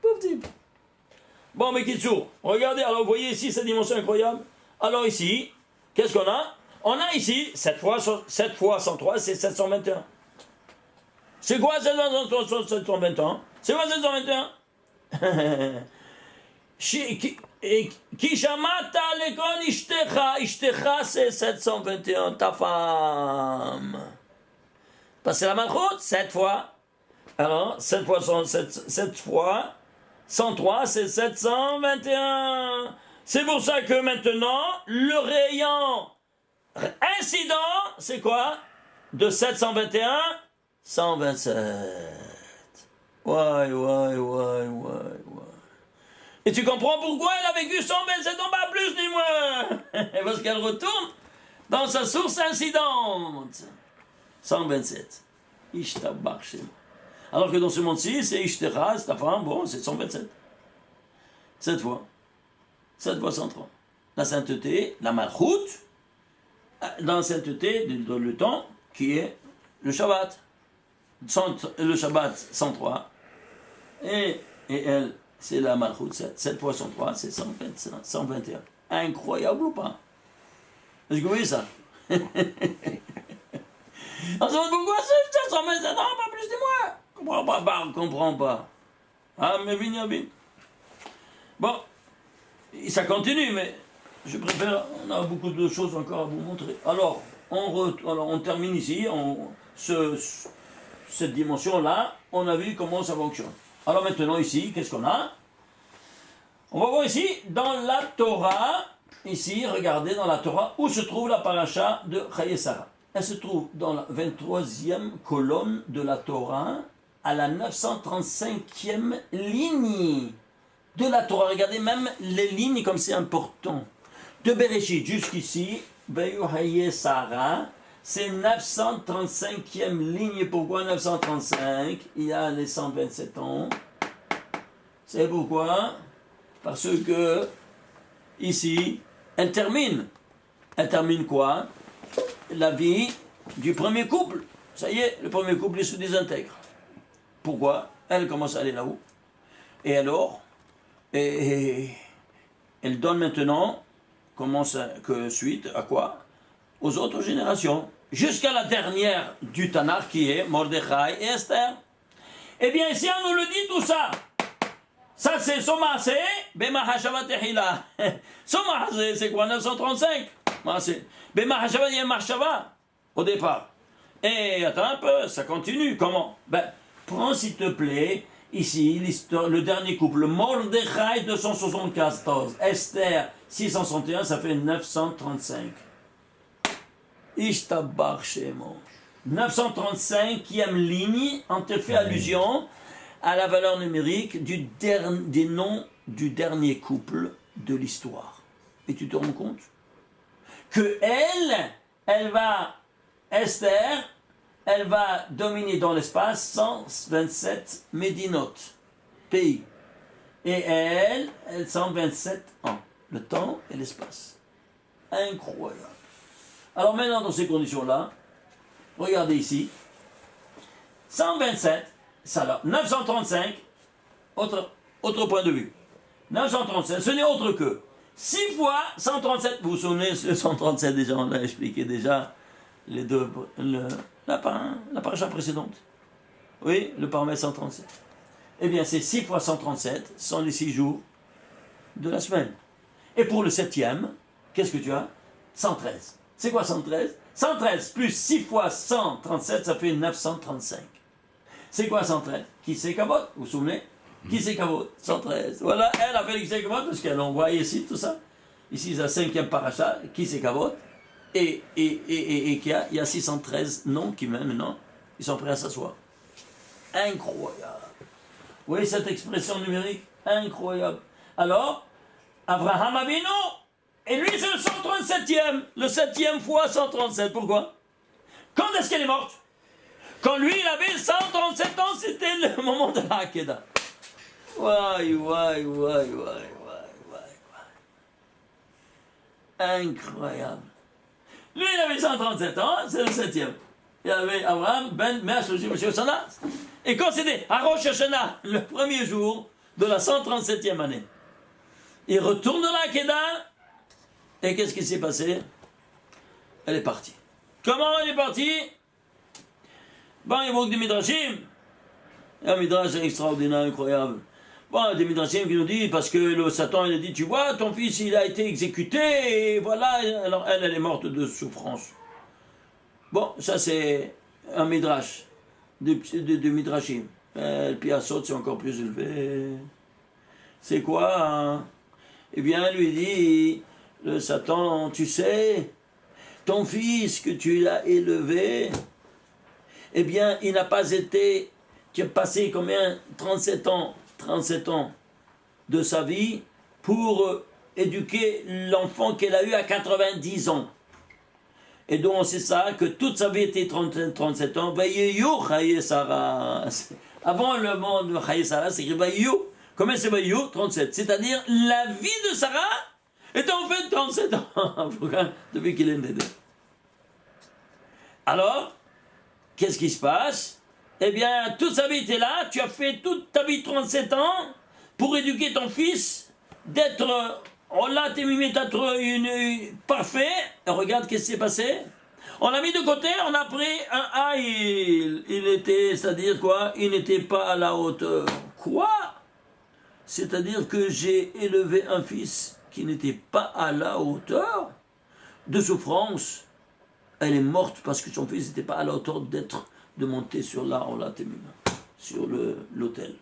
Pauvre type. Bon, mais Kitsour, regardez, alors vous voyez ici cette dimension incroyable. Alors ici, qu'est-ce qu'on a? On a ici, 7 fois 103, c'est 721. C'est quoi 721? C'est quoi 721? Kishamata lekon ishtecha c'est 721, ta femme. Parce que la malchoute, 7 fois. Alors, 7 fois 103, c'est 721. C'est pour ça que maintenant, le rayon incident, c'est quoi? De 721, 127. Ouais. Et tu comprends pourquoi elle a vécu 127 ans, pas plus ni moins? Parce qu'elle retourne dans sa source incidente. 127. Ishtabach chez moi. Alors que dans ce monde-ci, c'est Ishtera, c'est ta femme, bon, c'est 127. 7 fois. 7 fois 103. La sainteté, la malchoute, dans la sainteté, dans le temps, qui est le Shabbat. Le Shabbat, 103. Et elle, c'est la malchoute, 7 fois 103, c'est 121. Incroyable ou pas? Est-ce que vous voyez ça? On se demande pourquoi c'est 127 ans, pas plus de moi. Comprends pas. Ah, mais Binyamin. Bon, ça continue, mais je préfère, on a beaucoup de choses encore à vous montrer. Alors, on termine ici, cette dimension-là, on a vu comment ça fonctionne. Alors maintenant ici, qu'est-ce qu'on a? On va voir ici, dans la Torah, ici, regardez dans la Torah, où se trouve la paracha de Chaye Sarah. Elle se trouve dans la 23e colonne de la Torah, à la 935e ligne de la Torah. Regardez même les lignes comme c'est important. De Bereshit jusqu'ici, Chaye Sarah, c'est 935e ligne. Pourquoi 935? Il y a les 127 ans. C'est pourquoi? Parce que ici, elle termine. Elle termine quoi? La vie du premier couple. Ça y est, le premier couple, il se désintègre. Pourquoi? Elle commence à aller là-haut. Et alors, elle donne maintenant, suite à quoi? Aux autres générations. Jusqu'à la dernière du Tanakh qui est Mordechai et Esther. Eh bien, ici, on nous le dit tout ça. Ça, c'est Somaase, Bemahashava Tehila. Somaase, c'est quoi? 935. Bemahashava, il y a Mahashava au départ. Et attends un peu, ça continue. Comment? Prends s'il te plaît, ici, le dernier couple. Mordechai 274. Esther 661, ça fait 935. Ishtabar Shemo. 935e ligne, on te fait allusion à la valeur numérique des noms du dernier couple de l'histoire. Et tu te rends compte que Esther, elle va dominer dans l'espace 127 médinotes, pays. Et elle 127 ans, le temps et l'espace. Incroyable. Alors maintenant, dans ces conditions-là, regardez ici, 127, ça là, 935, autre point de vue. 937, ce n'est autre que 6 fois 137. Vous vous souvenez, ce 137 déjà, on a expliqué déjà la paracha précédente. Oui, le paramètre 137. Eh bien, c'est 6 fois 137, ce sont les 6 jours de la semaine. Et pour le 7e, qu'est-ce que tu as? 113. C'est quoi 113? 113 plus 6 fois 137, ça fait 935. C'est quoi 113? Qui c'est Kavot? Vous vous souvenez? Qui c'est Kavot? 113. Voilà, elle a fait qui c'est Kavot, parce qu'elle envoie ici tout ça. Ici, c'est la 5e paracha. Qui c'est Kavot? Et il y a 613 noms qui maintenant, ils sont prêts à s'asseoir. Incroyable. Vous voyez cette expression numérique? Incroyable. Alors, Abraham Avinu, et lui c'est le 137e, le 7e fois 137. Pourquoi? Quand est-ce qu'elle est morte? Quand lui il avait 137 ans, c'était le moment de la Hakeda. Ouais. Incroyable. Lui il avait 137 ans, c'est le 7e. Il y avait Abraham ben Me'ashloshim Shana. Et quand c'était à Rosh Hashanah, le premier jour de la 137e année, il retourne dans la Hakeda. Et qu'est-ce qui s'est passé? Elle est partie. Comment elle est partie? Bon, il manque des midrashim. Il y a un midrash extraordinaire, incroyable. Bon, il y a des midrashim qui nous disent, parce que le Satan, il a dit, tu vois, ton fils, il a été exécuté, et voilà. Alors, elle est morte de souffrance. Bon, ça, c'est un midrash, de midrashim. Le Piasot, c'est encore plus élevé. C'est quoi, hein? Eh bien, lui dit, le Satan, tu sais, ton fils que tu l'as élevé, eh bien, il n'a pas été, tu as passé combien? 37 ans de sa vie pour éduquer l'enfant qu'elle a eu à 90 ans. Et donc, c'est ça, que toute sa vie était 37 ans. Avant le monde de Chaye Sarah, c'est écrit Bayou. Combien c'est Bayou? 37. C'est-à-dire, la vie de Sarah est en fait 37 ans. Depuis qu'il est né. Alors, qu'est-ce qui se passe? Eh bien, toute sa vie était là. Tu as fait toute ta vie 37 ans pour éduquer ton fils, d'être... On l'a d'être parfait. Et regarde qu'est-ce qui s'est passé. On l'a mis de côté, on a pris un il était, c'est-à-dire quoi? Il n'était pas à la hauteur. Quoi? C'est-à-dire que j'ai élevé un fils qui n'était pas à la hauteur de souffrance. Elle est morte parce que son fils n'était pas à la hauteur de monter sur sur l'autel.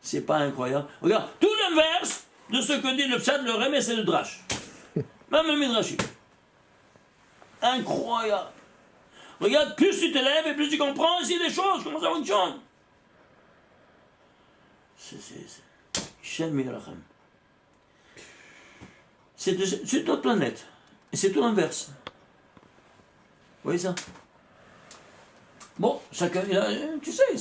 C'est pas incroyable? Regarde, tout l'inverse de ce que dit le Pshat, le Rem, et c'est le Drash. Même le Midrashim. Incroyable. Regarde, plus tu t'élèves et plus tu comprends ici les choses, comment ça fonctionne. C'est notre planète. Et c'est tout l'inverse. Vous voyez ça? Bon, chacun, tu sais,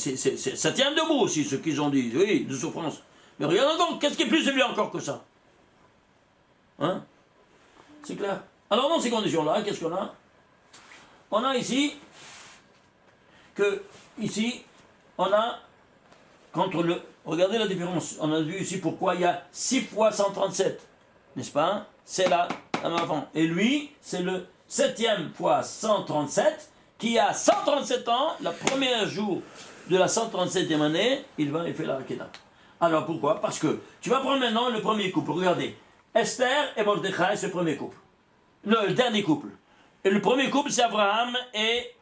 ça tient debout aussi, ce qu'ils ont dit, oui, de souffrance. Mais regarde donc, qu'est-ce qui est plus élevé encore que ça? Hein? C'est clair? Alors, dans ces conditions-là, qu'est-ce qu'on a? On a ici, on a, regardez la différence, on a vu ici pourquoi il y a 6 fois 137, n'est-ce pas? C'est là, en avant. Et lui, c'est le 7e fois 137, qui a 137 ans, le premier jour de la 137e année, il va et fait la Hakeda. Alors pourquoi? Parce que tu vas prendre maintenant le premier couple, regardez. Esther et Mordechai, c'est le premier couple. Le dernier couple. Et le premier couple, c'est Abraham et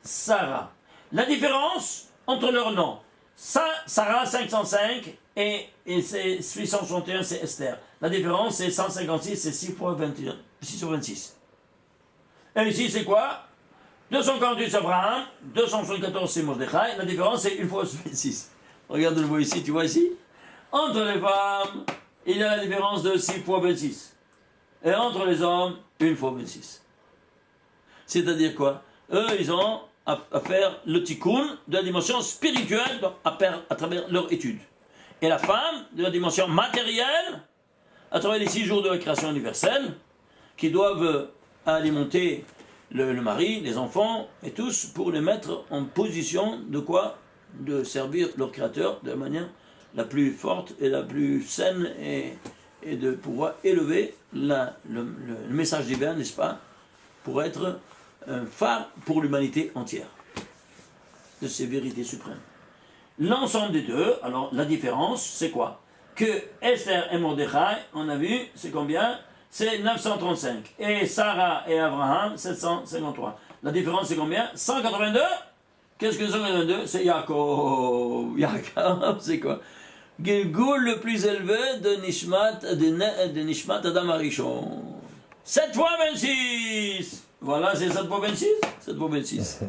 Sarah. La différence entre leurs noms, Sarah 505 et 661, c'est Esther. La différence, c'est 156, c'est 6 fois 21, 6 sur 26. Et ici, c'est quoi? 248, c'est Abraham, 274, c'est Mordechai. La différence, c'est 1 fois 26. Regarde le mot ici, tu vois ici? Entre les femmes, il y a la différence de 6 fois 26. Et entre les hommes, 1 fois 26. C'est-à-dire quoi? Eux, ils ont à faire le tikkun de la dimension spirituelle à travers leur étude. Et la femme, de la dimension matérielle, à travers les 6 jours de la création universelle, qui doivent alimenter le mari, les enfants et tous pour les mettre en position de quoi? De servir leur créateur de la manière la plus forte et la plus saine et de pouvoir élever le message divin, n'est-ce pas? Pour être un phare pour l'humanité entière de ces vérités suprêmes. L'ensemble des deux, alors la différence, c'est quoi? Que Esther et Mordechai, on a vu, c'est combien? C'est 935. Et Sarah et Abraham, 753. La différence, c'est combien? 182. Qu'est-ce que 182? C'est Yaakov. Yaakov, c'est quoi? Gilgul le plus élevé de Nishmat Adam Arishon. 7 fois 26. Voilà, c'est 7 fois 26? 7 fois 26.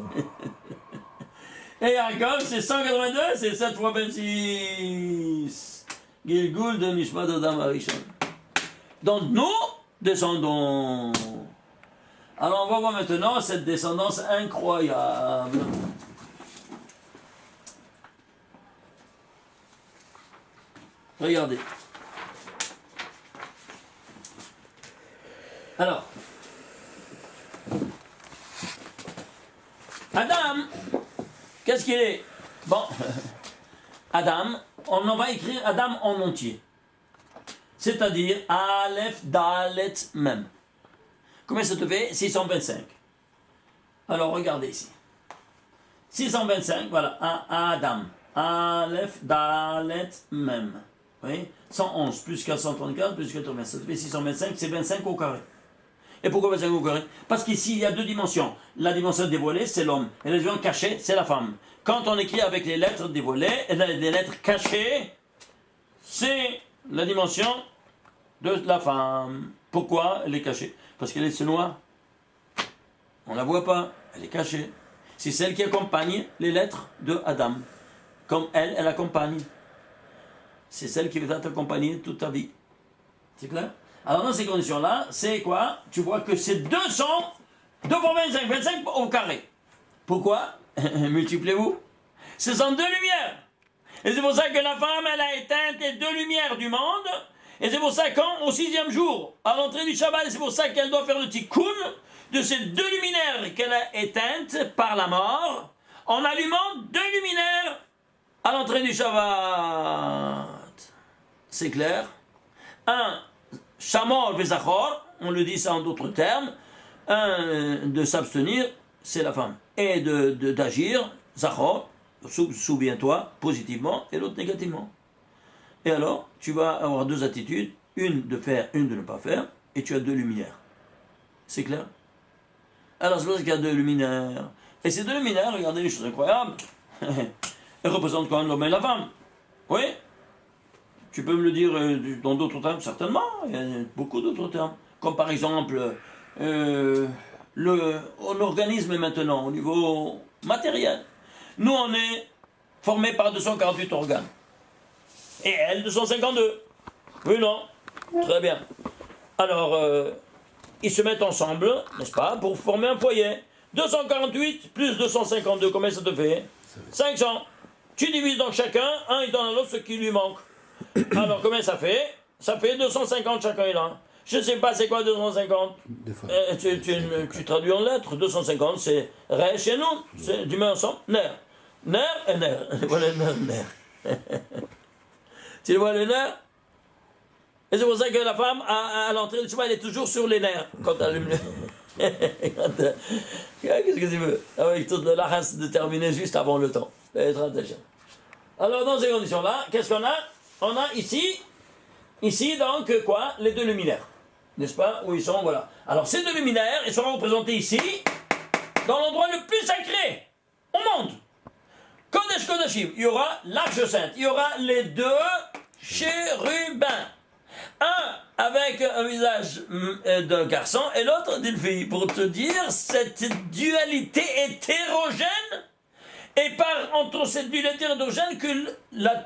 Et Yaakov, c'est 182, c'est 7 fois 26. Gilgul de Nishmat Adam Arishon. Donc nous descendons. Alors on va voir maintenant cette descendance incroyable. Regardez. Alors, Adam, qu'est-ce qu'il est? Bon, Adam, on en va écrire Adam en entier. C'est-à-dire Aleph, Dalet, Mem. Combien ça te fait? 625. Alors regardez ici. 625, voilà, Adam. Aleph, Dalet, Mem. Vous voyez? 111 plus 434 plus 80. Ça te fait 625, c'est 25 au carré. Et pourquoi 25 au carré? Parce qu'ici il y a deux dimensions. La dimension dévoilée, c'est l'homme. Et la dimension cachée, c'est la femme. Quand on écrit avec les lettres dévoilées, et les lettres cachées, c'est la dimension de la femme. Pourquoi elle est cachée? Parce qu'elle est noire. On ne la voit pas, elle est cachée. C'est celle qui accompagne les lettres de Adam. Comme elle accompagne. C'est celle qui va t'accompagner toute ta vie. C'est clair? Alors dans ces conditions-là, c'est quoi? Tu vois que c'est 200, 2 fois 25, 25 au carré. Pourquoi? Multipliez-vous. Ce sont deux lumières. Et c'est pour ça que la femme, elle a éteint les deux lumières du monde. Et c'est pour ça qu'au 6e jour, à l'entrée du Shabbat, c'est pour ça qu'elle doit faire le tikkun de ces deux luminaires qu'elle a éteintes par la mort, en allumant deux luminaires à l'entrée du Shabbat. C'est clair? Un, Shamor Bezachor, on le dit ça en d'autres termes, un de s'abstenir, c'est la femme, et d'agir, Zachor, souviens-toi, positivement, et l'autre négativement. Et alors, tu vas avoir deux attitudes, une de faire, une de ne pas faire, et tu as deux luminaires. C'est clair? Alors c'est parce qu'il y a deux luminaires. Et ces deux luminaires, regardez les choses incroyables, elles représentent quand même l'homme et la femme. Oui? Tu peux me le dire dans d'autres termes, certainement. Il y a beaucoup d'autres termes. Comme par exemple, l'organisme maintenant, au niveau matériel. Nous, on est formés par 248 organes. Et elle, 252. Oui, non? Très bien. Alors, ils se mettent ensemble, n'est-ce pas, pour former un foyer. 248 plus 252, combien ça te fait? 500. Tu divises donc chacun, un et donne à l'autre ce qui lui manque. Alors, combien ça fait? Ça fait 250 chacun est là. Je ne sais pas c'est quoi 250. Tu traduis en lettres. 250, c'est Ré chez nous. Tu mets ensemble. Nerf. Nerf et nerf. Voilà le nerf. Tu vois le nerf? Et c'est pour ça que la femme, à l'entrée du chemin, elle est toujours sur les nerfs. Quand elle allume le... Qu'est-ce que tu veux? Avec toute la race de terminer juste avant le temps. Alors, dans ces conditions-là, qu'est-ce qu'on a? On a ici, donc, quoi? Les deux luminaires. N'est-ce pas? Où ils sont, voilà. Alors, ces deux luminaires, ils seront représentés ici, dans l'endroit le plus sacré au monde. Kodesh Kodashim. Il y aura l'Arche Sainte. Il y aura les deux chérubins. Un avec un visage d'un garçon et l'autre d'une fille. Pour te dire, cette dualité hétérogène, et entre cette dualité hétérogène que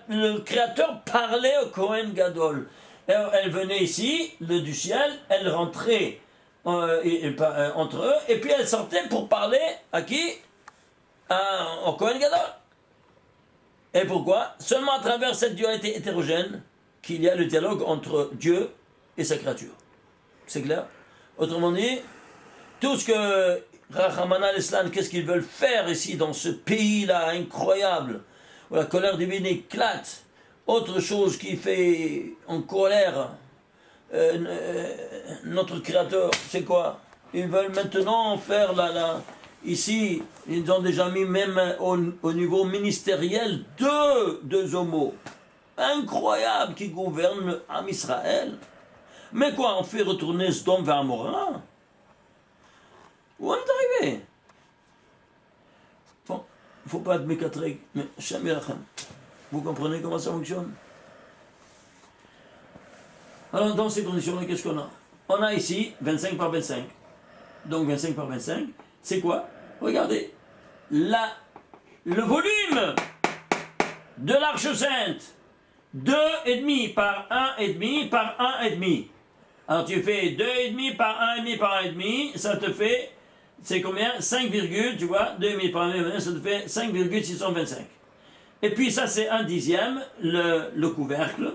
le Créateur parlait au Kohen Gadol. Elle venait ici, du ciel, elle rentrait entre eux, et puis elle sortait pour parler à qui? Au Kohen Gadol. Et pourquoi? Seulement à travers cette dualité hétérogène qu'il y a le dialogue entre Dieu et sa créature. C'est clair? Autrement dit, tout ce que Rahman al-Islam, qu'est-ce qu'ils veulent faire ici dans ce pays-là incroyable, où la colère divine éclate, autre chose qui fait en colère notre Créateur, c'est quoi? Ils veulent maintenant faire ici, ils ont déjà mis même au niveau ministériel deux homos incroyables qui gouvernent le Ham Israël. Mais quoi, on fait retourner Sodome vers Amora? Où on est arrivé? Bon, il ne faut pas être mécatré, mais Shem Yelachem. Vous comprenez comment ça fonctionne? Alors, dans ces conditions-là, qu'est-ce qu'on a? On a ici 25 par 25. Donc 25 par 25, c'est quoi? Regardez, le volume de l'Arche Sainte, 2,5 par 1,5 par 1,5. Alors tu fais 2,5 par 1,5 par 1,5, ça te fait, c'est combien? 5, tu vois, 2,5 par 1,5, ça te fait 5,625. Et puis ça c'est un dixième, le couvercle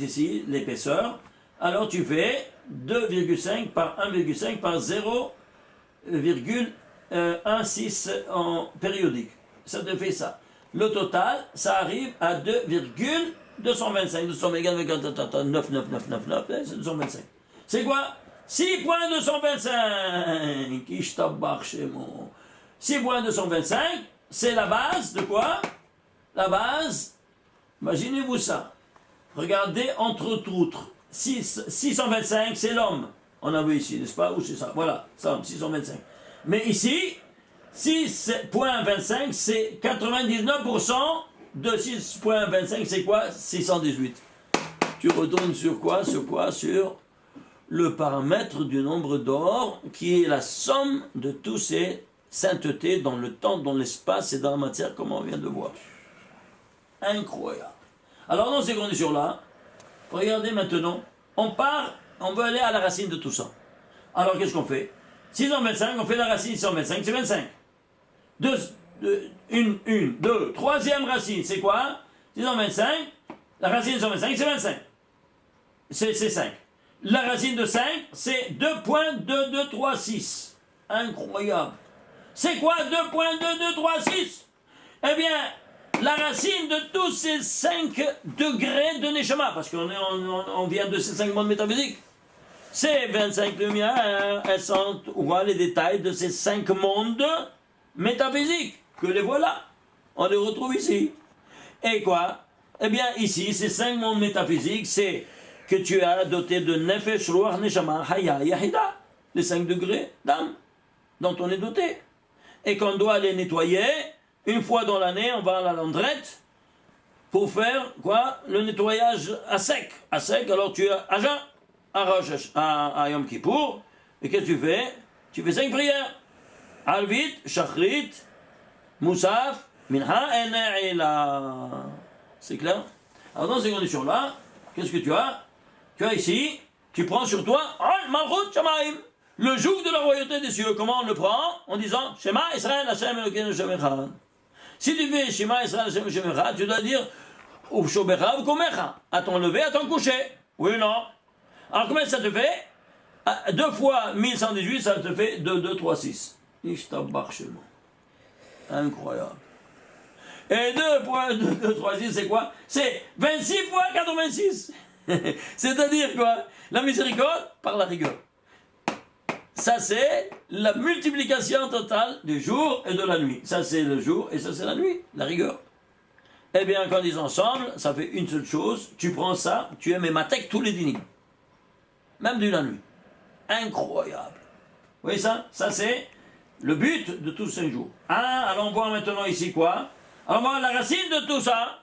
ici, l'épaisseur. Alors tu fais 2,5 par 1,5 par 0,16 en périodique. Ça te fait ça. Le total, ça arrive à 2,225. 9,999, c'est 225. C'est quoi? 6,225. 6,225, c'est la base de quoi? La base, imaginez-vous ça. Regardez entre autres. 625, c'est l'homme. On a vu ici, n'est-ce pas? Où c'est ça? Voilà, ça, 625. Mais ici, 6,25, c'est 99% de 6,25, c'est quoi? 618. Tu retournes sur quoi? Sur le paramètre du nombre d'or, qui est la somme de tous ces saintetés dans le temps, dans l'espace et dans la matière, comme on vient de voir. Incroyable. Alors, dans ces conditions-là, regardez maintenant, on veut aller à la racine de tout ça. Alors qu'est-ce qu'on fait? 625, on fait la racine 625, c'est 25. Une, deux, troisième racine, c'est quoi? 625, la racine de 125, c'est 25. C'est 5. La racine de 5, c'est 2,2236. Incroyable. C'est quoi 2,2236? Eh bien, la racine de tous ces 5 degrés de Neshama, parce qu'on vient de ces 5 mondes métaphysiques, c'est 25 lumières, elles sont, on voit les détails de ces 5 mondes métaphysiques, que les voilà, on les retrouve ici. Et quoi? Eh bien, ici, ces 5 mondes métaphysiques, c'est que tu as doté de Nefesh, Ruach, Neshama, Haya, Yahida, les 5 degrés d'âme dont on est doté. Et qu'on doit les nettoyer. Une fois dans l'année, on va à la landrette pour faire quoi? Le nettoyage à sec. À sec, alors tu as à jeun, à Yom Kippour. Et qu'est-ce que tu fais? Tu fais 5 prières. Alvit, Shachrit, Moussaf, Minha et Ne'ila. C'est clair? Alors dans ces conditions-là, qu'est-ce que tu as? Tu as ici, tu prends sur toi Malchut Shamaim, le joug de la royauté des cieux. Comment on le prend? En disant Shema Israël Hashem Elokeinu Hashem Echad. Si tu fais Shema Israël Hashem Hashem Echad, tu dois dire Uvshobecha V'komecha, à ton lever, à ton coucher. Oui ou non? Alors combien ça te fait? 2 fois 1118, ça te fait 2236. Ishtabachement. Incroyable. Et 2,2236, c'est quoi? C'est 26 fois 86. C'est-à-dire quoi? La miséricorde par la rigueur. Ça, c'est la multiplication totale du jour et de la nuit. Ça, c'est le jour et ça, c'est la nuit, la rigueur. Eh bien, quand ils sont ensemble, ça fait une seule chose. Tu prends ça, tu aimes matek tous les dîners. Même de la nuit. Incroyable. Vous voyez ça? Ça, c'est le but de tous ces jours. Alors on voit maintenant ici quoi? Alors on voit la racine de tout ça.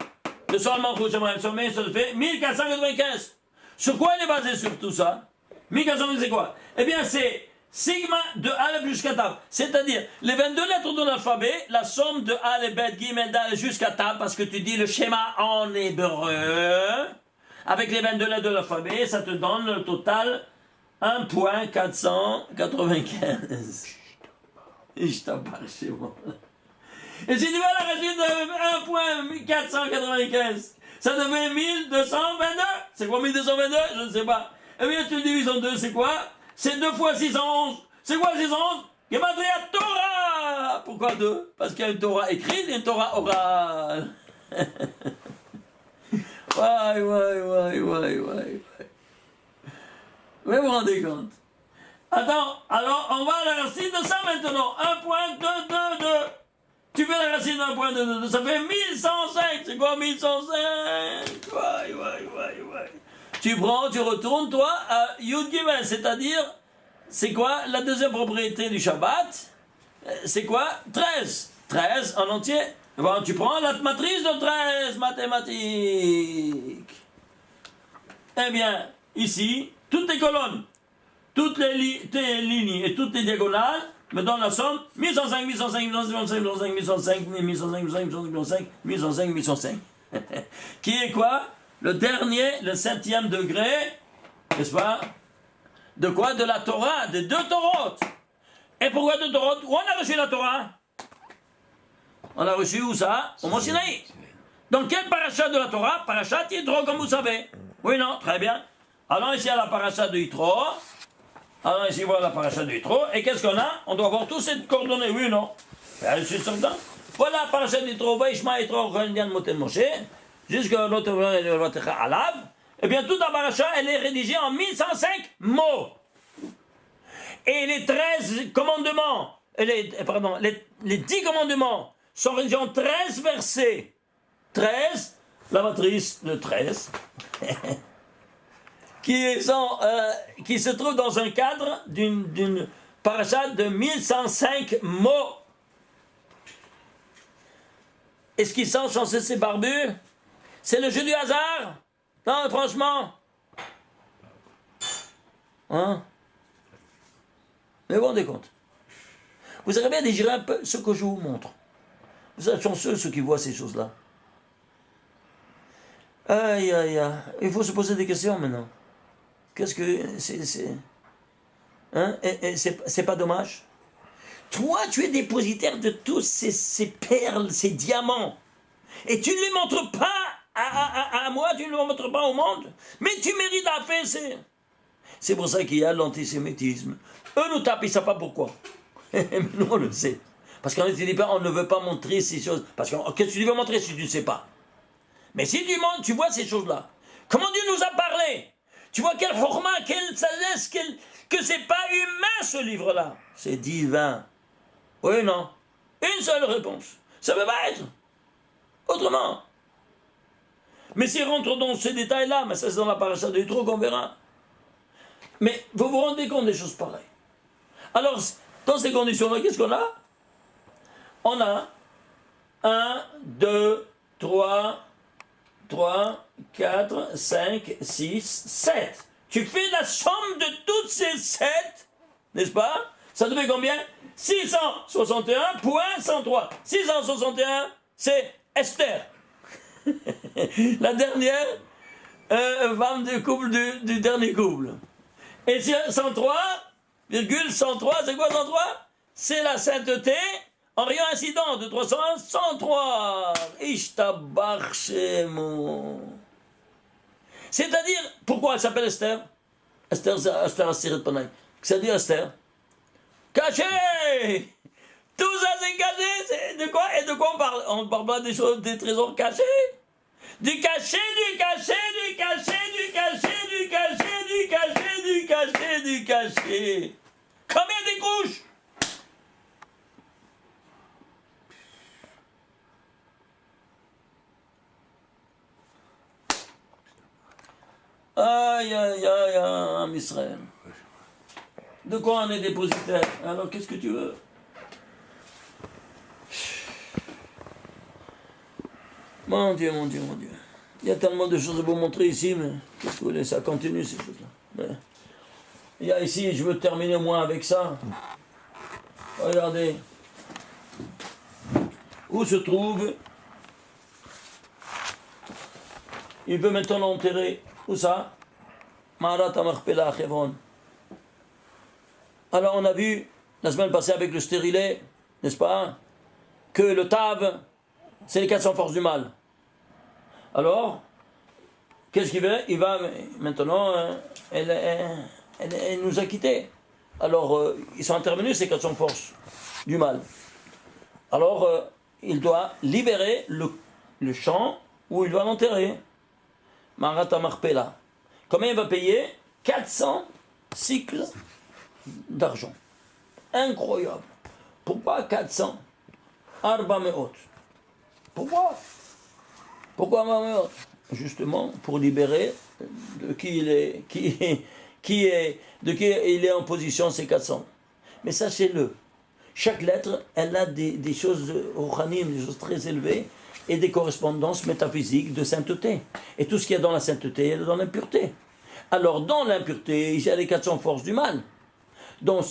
Le seulement pour sommet, ça fait 1495. Sur quoi il est basé sur tout ça? 1495, c'est quoi? Eh bien, c'est sigma de Aleph jusqu'à Tav. C'est-à-dire, les 22 lettres de l'alphabet, la somme de Aleph, Bet, Gimel, Dal jusqu'à Tav, parce que tu dis le schéma en hébreu, avec les 22 lettres de l'alphabet, ça te donne le total 1,495. Je t'en parle chez moi. Et si tu vois la racine de 1,495, ça te fait 1222. C'est quoi 1222? Je ne sais pas. Eh bien, tu le divises en deux, c'est quoi? C'est 2 fois 611. C'est quoi 611? Gematria Torah. Pourquoi 2? Parce qu'il y a une Torah écrite et une Torah orale. Ouais. Mais vous vous rendez compte? Attends, alors on va à la racine de ça maintenant. 1.222. Tu fais la racine de 1.222, ça fait 1105. C'est quoi 1105? Ouais. Tu prends, tu retournes, toi, à Yud Gimel, c'est-à-dire, c'est quoi la deuxième propriété du Shabbat? C'est quoi? 13. 13 en entier. Bon, tu prends la matrice de 13, mathématiques. Eh bien, ici, toutes les colonnes, toutes les lignes et toutes les diagonales me donnent la somme 1105, 1105, 1105, 1105, 1105, 1105, qui est quoi? Le dernier, le 7e degré, n'est-ce pas? De quoi? De la Torah, des 2 Torahs. Et pourquoi 2 Torahs? Où on a reçu la Torah? On l'a reçu où ça? Au Mont Sinaï. Donc quel parachat de la Torah? Parachat Yitro, comme vous savez. Oui, non, très bien. Allons ici à la parachat de Yitro. Allons ici voir la parachat de Yitro. Et qu'est-ce qu'on a? On doit avoir tous ces coordonnées, oui ou non? Je suis certain. Voilà la parachat de Yitro. Vaishma Yitro, Cholidian Moten Moshe. Jusqu'à l'autre Alav. Eh bien, toute la parachat, elle est rédigée en 1105 mots. Et les 13 commandements, les 10 commandements sont rédigés en 13 versets. 13, la matrice de 13, qui se trouve dans un cadre d'une parachat de 1105 mots. Est-ce qu'ils sont censés ces barbus? C'est le jeu du hasard? Non, franchement. Hein? Mais vous vous rendez compte? Vous avez bien digéré un peu ce que je vous montre. Vous êtes chanceux ceux qui voient ces choses-là. Aïe. Il faut se poser des questions maintenant. Qu'est-ce que c'est hein? Et c'est pas dommage? Toi, tu es dépositaire de tous ces perles, ces diamants. Et tu ne les montres pas à moi, tu ne les montres pas au monde. Mais tu mérites d'affaire. C'est pour ça qu'il y a l'antisémitisme. Eux nous tapent, ils ne savent pas pourquoi. Mais nous, on le sait. Parce qu'on ne veut pas montrer ces choses. Parce que qu'est-ce que tu veux montrer si tu ne sais pas? Mais si tu montres, tu vois ces choses-là. Comment Dieu nous a parlé? Tu vois quelle chorma, quelle sagesse, que c'est pas humain ce livre-là. C'est divin. Oui, non. Une seule réponse. Ça ne peut pas être autrement. Mais s'il rentre dans ces détails-là, mais ça c'est dans la paracha de Yitro qu'on verra. Mais vous vous rendez compte des choses pareilles. Alors, dans ces conditions-là, qu'est-ce qu'on a? On a 1, 2, 3, 4, 5, 6, 7. Tu fais la somme de toutes ces 7, n'est-ce pas? Ça te fait combien? 661.103. 661, c'est Esther. La dernière femme du couple du dernier couple. Et 103,103, c'est quoi 103? C'est la sainteté en rayon incident de 301, 103. Ishtabach Shemo. C'est-à-dire, pourquoi elle s'appelle Esther? Esther Asiret Panay. C'est-à-dire Esther? Caché! Tout ça c'est caché! De quoi? Et de quoi on parle? On ne parle pas des choses, des trésors cachés? Du caché. Combien des couches? Aïe, Israël. De quoi on est dépositaire? Alors qu'est-ce que tu veux? Mon Dieu. Il y a tellement de choses à vous montrer ici, mais qu'est-ce que vous voulez? Ça continue ces choses-là. Mais il y a ici, je veux terminer au moins avec ça. Regardez. Où se trouve? Il veut maintenant enterrer. Où ça? Maharat Amarpela à Hebron. Alors on a vu la semaine passée avec le stérilet, n'est-ce pas, que le Tav, c'est les 400 forces du mal. Alors, qu'est-ce qu'il veut? Il va maintenant elle nous a quittés. Alors, ils sont intervenus, ces 400 forces du mal. Alors, il doit libérer le champ où il doit l'enterrer. Marata Marpella. Combien il va payer? 400 cycles d'argent. Incroyable. Pourquoi 400? Arba Meot. Pourquoi? Pourquoi Arba Meot? Justement, pour libérer de qui il est, de qui il est en position, c'est 400. Mais sachez-le, chaque lettre, elle a des choses rochanim, des choses très élevées, et des correspondances métaphysiques de sainteté. Et tout ce qu'il y a dans la sainteté, il y a dans l'impureté. Alors, dans l'impureté, il y a les 400 forces du mal. Dans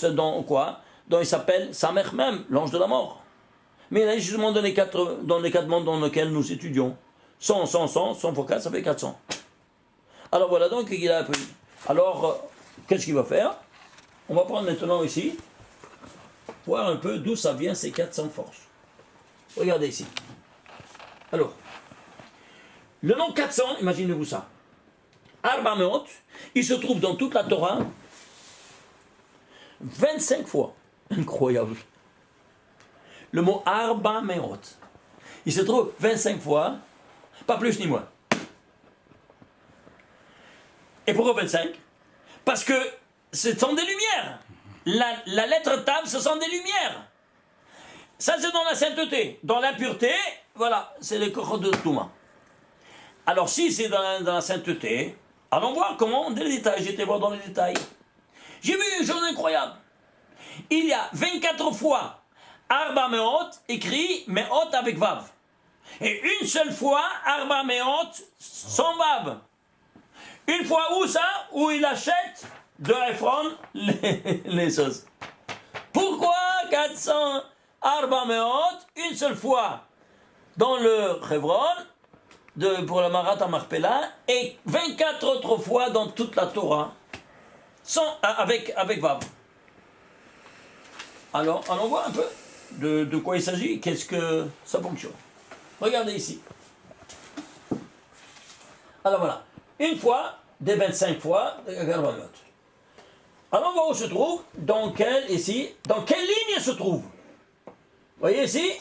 quoi? Dont il s'appelle Samer même, l'ange de la mort. Mais il a justement dans les quatre mondes dans lesquels nous étudions. 100 fois 4, ça fait 400. Alors voilà donc il a appris. Alors, qu'est-ce qu'il va faire? On va prendre maintenant ici, voir un peu d'où ça vient ces 400 forces. Regardez ici. Alors, le nom 400, imaginez-vous ça. Arba Meot, il se trouve dans toute la Torah 25 fois. Incroyable. Le mot Arba Meot, il se trouve 25 fois, pas plus ni moins. Et pourquoi 25? Parce que ce sont des lumières. La lettre Tav, ce sont des lumières. Ça, c'est dans la sainteté. Dans l'impureté, voilà, c'est les Kochot de Touma. Alors, si c'est dans la sainteté, allons voir comment, dans les détails. J'étais voir dans les détails. J'ai vu une chose incroyable. Il y a 24 fois Arba Meot écrit Meot avec Vav. Et une seule fois Arba Meot sans Vav. Une fois où ça? Où il achète de Ephron les choses. Pourquoi 400 Arba Meot une seule fois dans le Hebron pour la Marat Marpella et 24 autres fois dans toute la Torah avec Vav. Alors, allons voir un peu de quoi il s'agit, qu'est-ce que ça fonctionne. Regardez ici. Alors voilà, une fois, des 25 fois, Arba Meot. Alors on va où se trouve, dans quelle ligne elle se trouve? Vous voyez ici,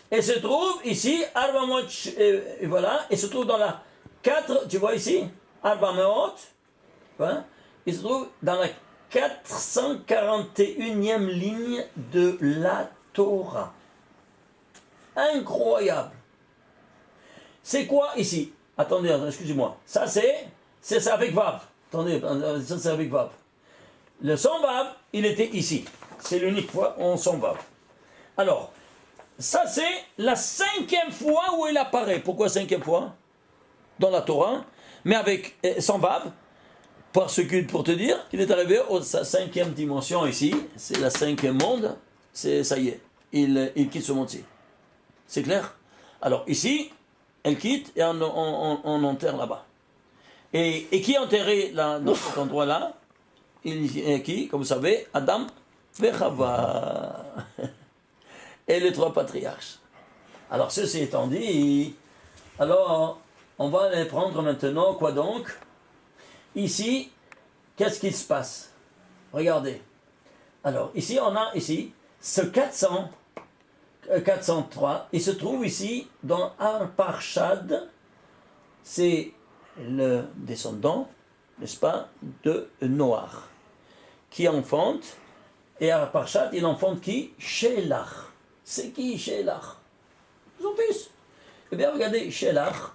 elle se trouve ici, Arba Meot, et voilà, elle se trouve dans la 4, tu vois ici, Arba Meot, voilà, il se trouve dans la 441e ligne de la Torah. Incroyable. C'est quoi ici? Attendez, excusez-moi. Ça c'est ça avec Vav. Attendez, ça c'est avec Vav. Le sans Vav, il était ici. C'est l'unique fois où on sans Vav. Alors, ça c'est la 5e fois où il apparaît. Pourquoi 5e fois? Dans la Torah, mais avec sans Vav. Parce que, pour te dire, il est arrivé à sa 5e dimension ici, c'est la 5e monde, ça y est, il quitte ce monde-ci. C'est clair? Alors ici, elle quitte et on enterre là-bas. Et qui est enterré là, dans cet endroit-là? Qui, comme vous savez, Adam et Chava. Et les 3 patriarches. Alors ceci étant dit, alors on va les prendre maintenant, quoi donc? Ici, qu'est-ce qui se passe? Regardez. Alors, ici, on a ici ce 403. Il se trouve ici dans Arparchad. C'est le descendant, n'est-ce pas, de Noach, qui enfante. Et Arparchad, il enfante qui? Shelach. C'est qui Shelach? Son fils. Eh bien, regardez, Shelach,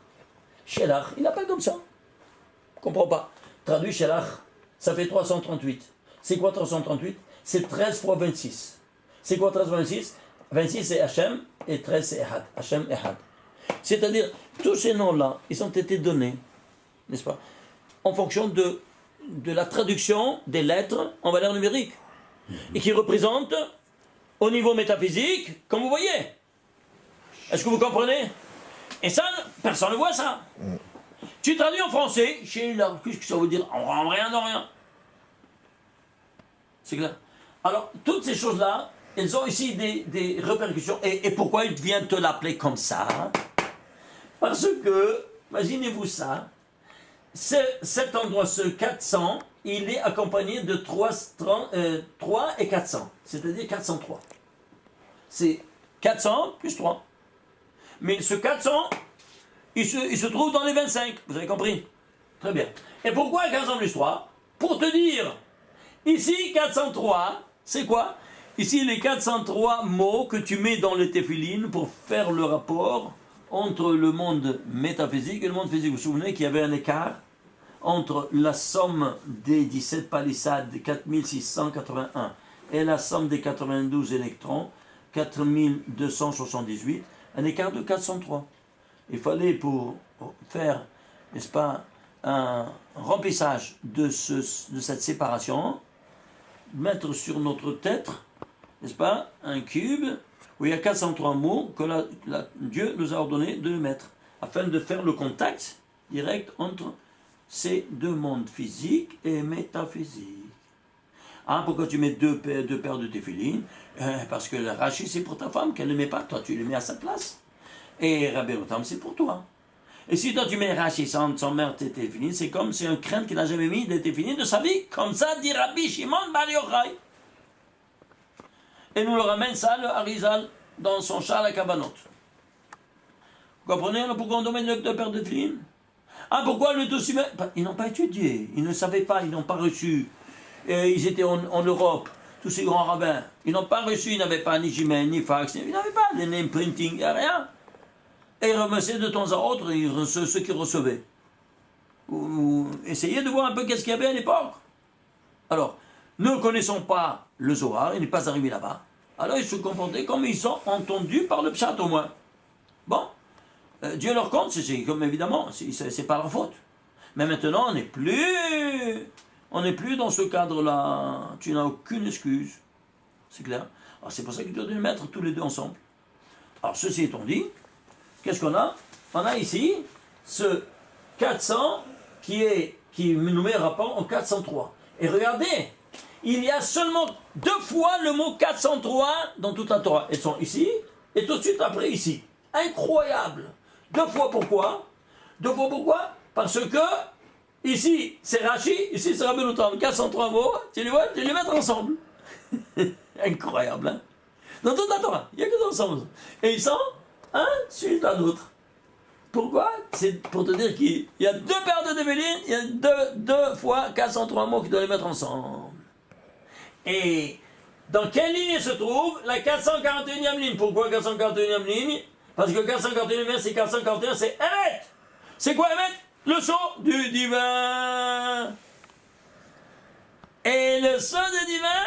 il appelle comme ça. Je ne comprends pas. Traduit Shelach, ça fait 338. C'est quoi 338? C'est 13 fois 26. C'est quoi 13 fois 26? 26 c'est Hachem et 13 c'est Ehad. Hachem Ehad. C'est-à-dire, tous ces noms-là, ils ont été donnés, n'est-ce pas, en fonction de la traduction des lettres en valeur numérique. Et qui représentent, au niveau métaphysique, comme vous voyez. Est-ce que vous comprenez? Et ça, personne ne voit ça. Tu traduis en français, qu'est-ce que ça veut dire? En rien de rien. C'est clair. Alors, toutes ces choses-là, elles ont ici des répercussions. Et pourquoi il vient te l'appeler comme ça? Parce que, imaginez-vous ça, cet endroit, ce 400, il est accompagné de 3 et 400, c'est-à-dire 403. C'est 400 plus 3. Mais ce 400, il se trouve dans les 25, vous avez compris? Très bien. Et pourquoi 400 plus 3? Pour te dire, ici 403, c'est quoi? Ici les 403 mots que tu mets dans le téphilin pour faire le rapport entre le monde métaphysique et le monde physique. Vous vous souvenez qu'il y avait un écart entre la somme des 17 palissades, 4681, et la somme des 92 électrons, 4278, un écart de 403. Il fallait, pour faire, n'est-ce pas, un remplissage de cette séparation, mettre sur notre tête, n'est-ce pas, un cube où il y a 403 mots que Dieu nous a ordonné de mettre, afin de faire le contact direct entre ces deux mondes physiques et métaphysiques. Ah, pourquoi tu mets deux paires de téphilines? Parce que le Rashi, c'est pour ta femme, qu'elle ne met pas, toi tu le mets à sa place. Et Rabbi Rotam, c'est pour toi. Et si toi tu mets Rashi sans mettre tes téphilines, c'est comme c'est un crâne qui n'a jamais mis des téphilines de sa vie. Comme ça, dit Rabbi Shimon Bar Yochai. Et nous le ramène ça, le Harizal, dans son char à Kavanot. Vous comprenez pourquoi on doit mettre deux paires de téphilines? Ah, pourquoi le Tosima? Ils n'ont pas étudié, ils ne savaient pas, ils n'ont pas reçu. Ils étaient en Europe, tous ces grands rabbins. Ils n'ont pas reçu, ils n'avaient pas ni Gmail, ni fax, ils n'avaient pas de name printing, il n'y a rien. Et ils remettaient de temps à autre ceux qui recevaient. Essayez de voir un peu qu'est-ce qu'il y avait à l'époque. Alors, ne connaissant pas le Zohar, il n'est pas arrivé là-bas. Alors ils se comportaient comme ils sont entendus par le Pshat au moins. Bon. Dieu leur compte, c'est comme évidemment, c'est pas leur faute. Mais maintenant, on n'est plus dans ce cadre-là. Tu n'as aucune excuse. C'est clair. Alors c'est pour ça qu'il doit les mettre tous les deux ensemble. Alors ceci étant dit, qu'est-ce qu'on a? On a ici ce 400 qui nous met rapport en 403. Et regardez, il y a seulement 2 fois le mot 403 dans toute la Torah. Elles sont ici et tout de suite après ici. Incroyable. 2 fois pourquoi? 2 fois pourquoi? Parce que ici c'est Rashi, ici c'est Rabbi Notam. 403 mots, tu les vois, tu les mets ensemble. Incroyable, hein? Dans toute la Torah, il n'y a que ensemble. Et ils sont un suite à l'autre. Pourquoi? C'est pour te dire qu'il y a 2 paires de téphilines, il y a 2 fois 403 mots qui doivent les mettre ensemble. Et dans quelle ligne se trouve la 441e ligne? Pourquoi 441e ligne? Parce que 441e, c'est 441, c'est Emet. C'est quoi Emet? Le son du divin. Et le son du divin,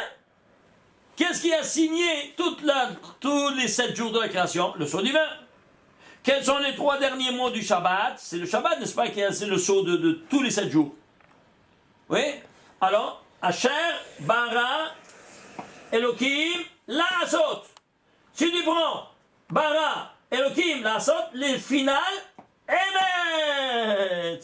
qu'est-ce qui a signé tous les 7 jours de la création? Le son divin. Quels sont les 3 derniers mots du Shabbat? C'est le Shabbat, n'est-ce pas? C'est le sceau de tous les 7 jours. Oui? Alors, Asher, Bara, Elohim, La'asot. Si tu prends Bara, Elohim, La'asot, les finales, Emet.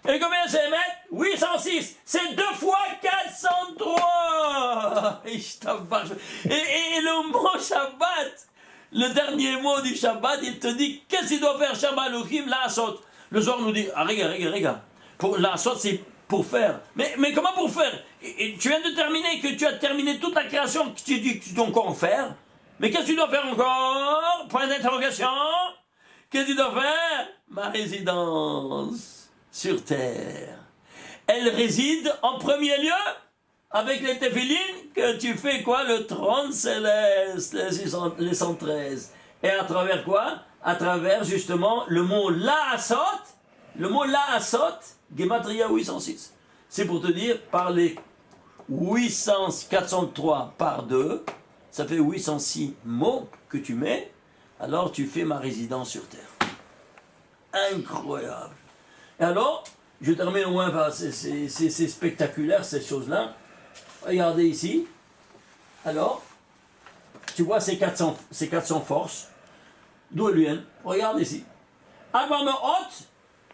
Et combien c'est Emet? 806. C'est 2 fois 403. Et le mot Shabbat, le dernier mot du Shabbat, il te dit qu'est-ce qu'il doit faire Shabbat Elohim, La'asot. Le Zohar nous dit, regarde. Pour La'asot, c'est pour faire. Mais comment pour faire? Et tu viens de terminer, que tu as terminé toute la création, que tu dis que tu dois encore faire. Mais qu'est-ce que tu dois faire encore? Point d'interrogation. Qu'est-ce que tu dois faire? Ma résidence sur terre. Elle réside en premier lieu avec les téphilines que tu fais quoi? Le trône céleste, les 113. Et à travers quoi? À travers justement le mot La'asot. Le mot La'asot, Gematria 806. C'est pour te dire, par les 403 par 2, ça fait 806 mots que tu mets, alors tu fais ma résidence sur terre. Incroyable. Et alors, je termine au moins par c'est spectaculaire ces choses-là. Regardez ici. Alors, tu vois ces 400 forces, d'où elles viennent? Regarde ici.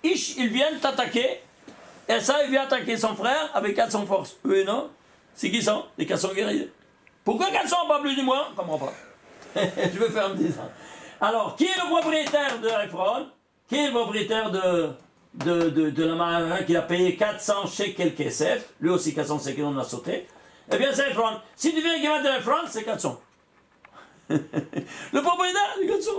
Ils viennent t'attaquer. Et ça, il vient attaquer son frère avec 400 forces. Oui, non? C'est qui sont? Les 400 guerriers. Pourquoi 400, pas plus du moins? Je ne comprends pas. Je vais faire un dessin. Alors, qui est le propriétaire de Ephron? Qui est le propriétaire de la marin qui a payé 400 shekels kesef, lui aussi 400 shekels on a sauté, eh bien c'est 1 franc. Si tu viens qu'il m'a 1 franc, c'est 400. Le propriétaire, c'est 400.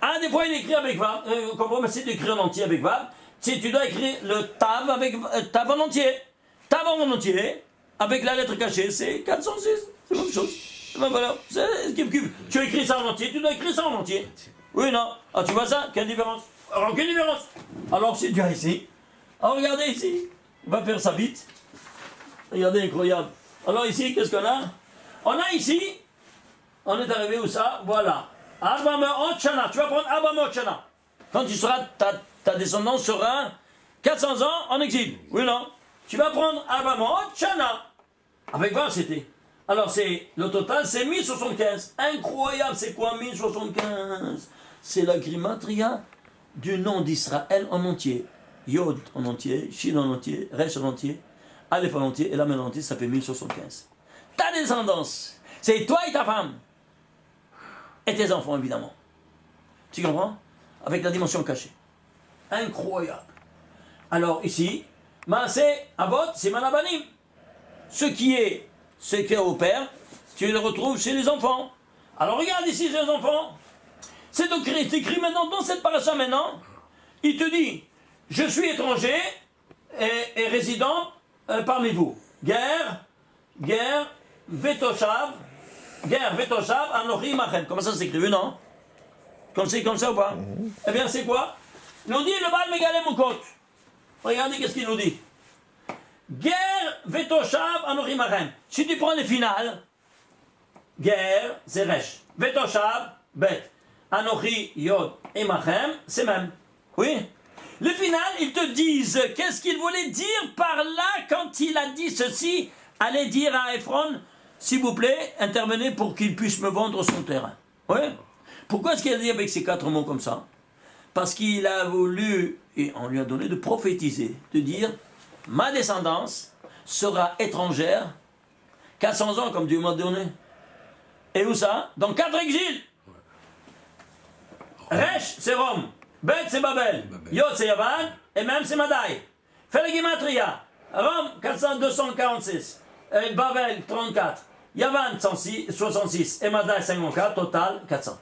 Ah, des fois il écrit avec Vav, comprends, c'est d'écrire en entier avec Vav, tu dois écrire le Tav avec Tav en entier. Tav en entier, avec la lettre cachée, c'est 406, c'est la même chose. Ben voilà, tu écris ça en entier, tu dois écrire ça en entier. Oui, non. Ah, tu vois ça? Quelle différence? Alors, aucune différence. Alors, si tu as ici, alors regardez ici, on va faire ça vite. Regardez, incroyable. Alors ici, qu'est-ce qu'on a? On a ici, on est arrivé où ça? Voilà. Arba Me'ot Shana, tu vas prendre Arba Me'ot Shana. Quand tu seras, ta descendance sera 400 ans en exil. Oui, non? Tu vas prendre Arba Me'ot Shana. Avec 20, c'était. Alors, le total, c'est 1075. Incroyable, c'est quoi 1075? C'est la grimatria du nom d'Israël en entier. Yod en entier, Shin en entier, Resh en entier, Aleph en entier, et Lamed en entier, ça fait 1075. Ta descendance, c'est toi et ta femme. Et tes enfants, évidemment. Tu comprends? Avec la dimension cachée. Incroyable. Alors, ici, Maaseh Avot, c'est Manabanim. Ce qui est au père, tu le retrouves chez les enfants. Alors regarde ici les enfants. C'est écrit maintenant dans cette paracha maintenant. Il te dit, je suis étranger et résident parmi vous. Guerre, Vetoshav, Anochi Machem. Comment ça s'écrit, non? Comme ça ou pas? Eh bien c'est quoi? Il nous dit le Baal Megalem Mukot. Regardez qu'est-ce qu'il nous dit. Guerre, Vetoshav, Anochi Machem. Si tu prends les finales, guerre, c'est Resh. Vetoshav, Bet. Anochi, Yod et Machem, c'est même. Oui. Les finales, ils te disent qu'est-ce qu'il voulait dire par là quand il a dit ceci. Allez dire à Ephron, s'il vous plaît, intervenez pour qu'il puisse me vendre son terrain. Oui. Pourquoi est-ce qu'il a dit avec ces 4 mots comme ça? Parce qu'il a voulu, et on lui a donné de prophétiser, de dire, ma descendance sera étrangère, 400 ans comme Dieu m'a donné. Et où ça? Dans 4 exils. Resh, c'est Rome. Bet, c'est Babel. Yod, c'est Yavan. Et même, c'est Madaï. Fais la Gematria. Rome, 246. Babel, 34. Yavan, 66. Et Madaï, 54. Total, 400.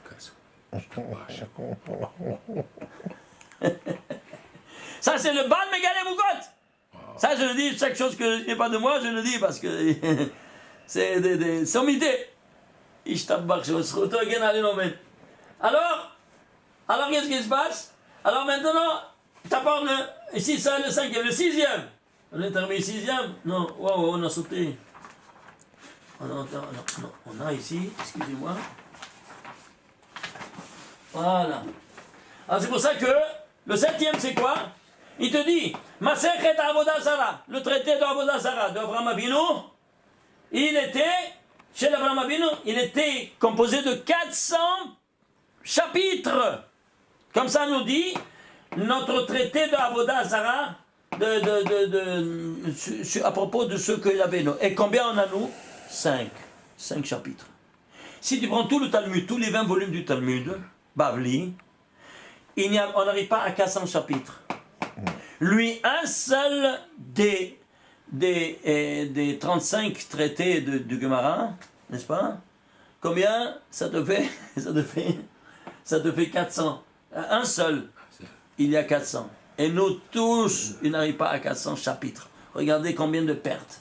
Ça, c'est le Baal Megalem Mukot. Ça, je le dis, chaque chose que n'est pas de moi, je le dis parce que c'est des sommités. Alors, qu'est-ce qui se passe? Alors maintenant, tu parles ici, ça le 5e, le 6e. On est terminé 6e? Non, wow, on a sauté. Non, on a ici, excusez-moi. Voilà. Alors c'est pour ça que le 7e, c'est quoi? Il te dit, Masechet Avodah Zara, le traité d'Avodah Zara d'Abraham Avinu, il était, chez l'Abraham Avinu, il était composé de 400 chapitres. Comme ça nous dit notre traité de Avodah Zara à propos de ce qu'il avait. Et combien on a nous? 5 chapitres. Si tu prends tout le Talmud, tous les 20 volumes du Talmud, Bavli, on n'arrive pas à 400 chapitres. Lui, un seul des 35 traités de Gemara, n'est-ce pas? Combien ça te fait? Ça te fait 400. Un seul, il y a 400. Et nous tous, il n'arrive pas à 400 chapitres. Regardez combien de pertes.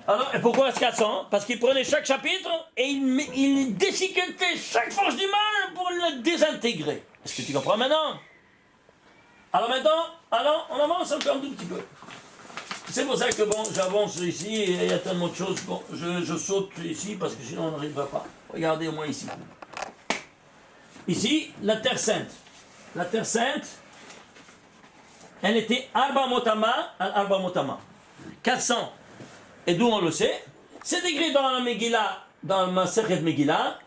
Alors, et pourquoi est-ce 400? Parce qu'il prenait chaque chapitre et il déchiquetait chaque force du mal pour le désintégrer. Est-ce que tu comprends maintenant? Alors maintenant, on avance encore un tout petit peu. C'est pour ça que bon, j'avance ici et il y a tellement de choses. Bon, je saute ici parce que sinon on n'arrivera pas. Regardez au moins ici. Ici, la Terre Sainte. La Terre Sainte, elle était Arba Motama. 400. Et d'où on le sait? C'est écrit dans la Megillah, dans le Masechet Megillah,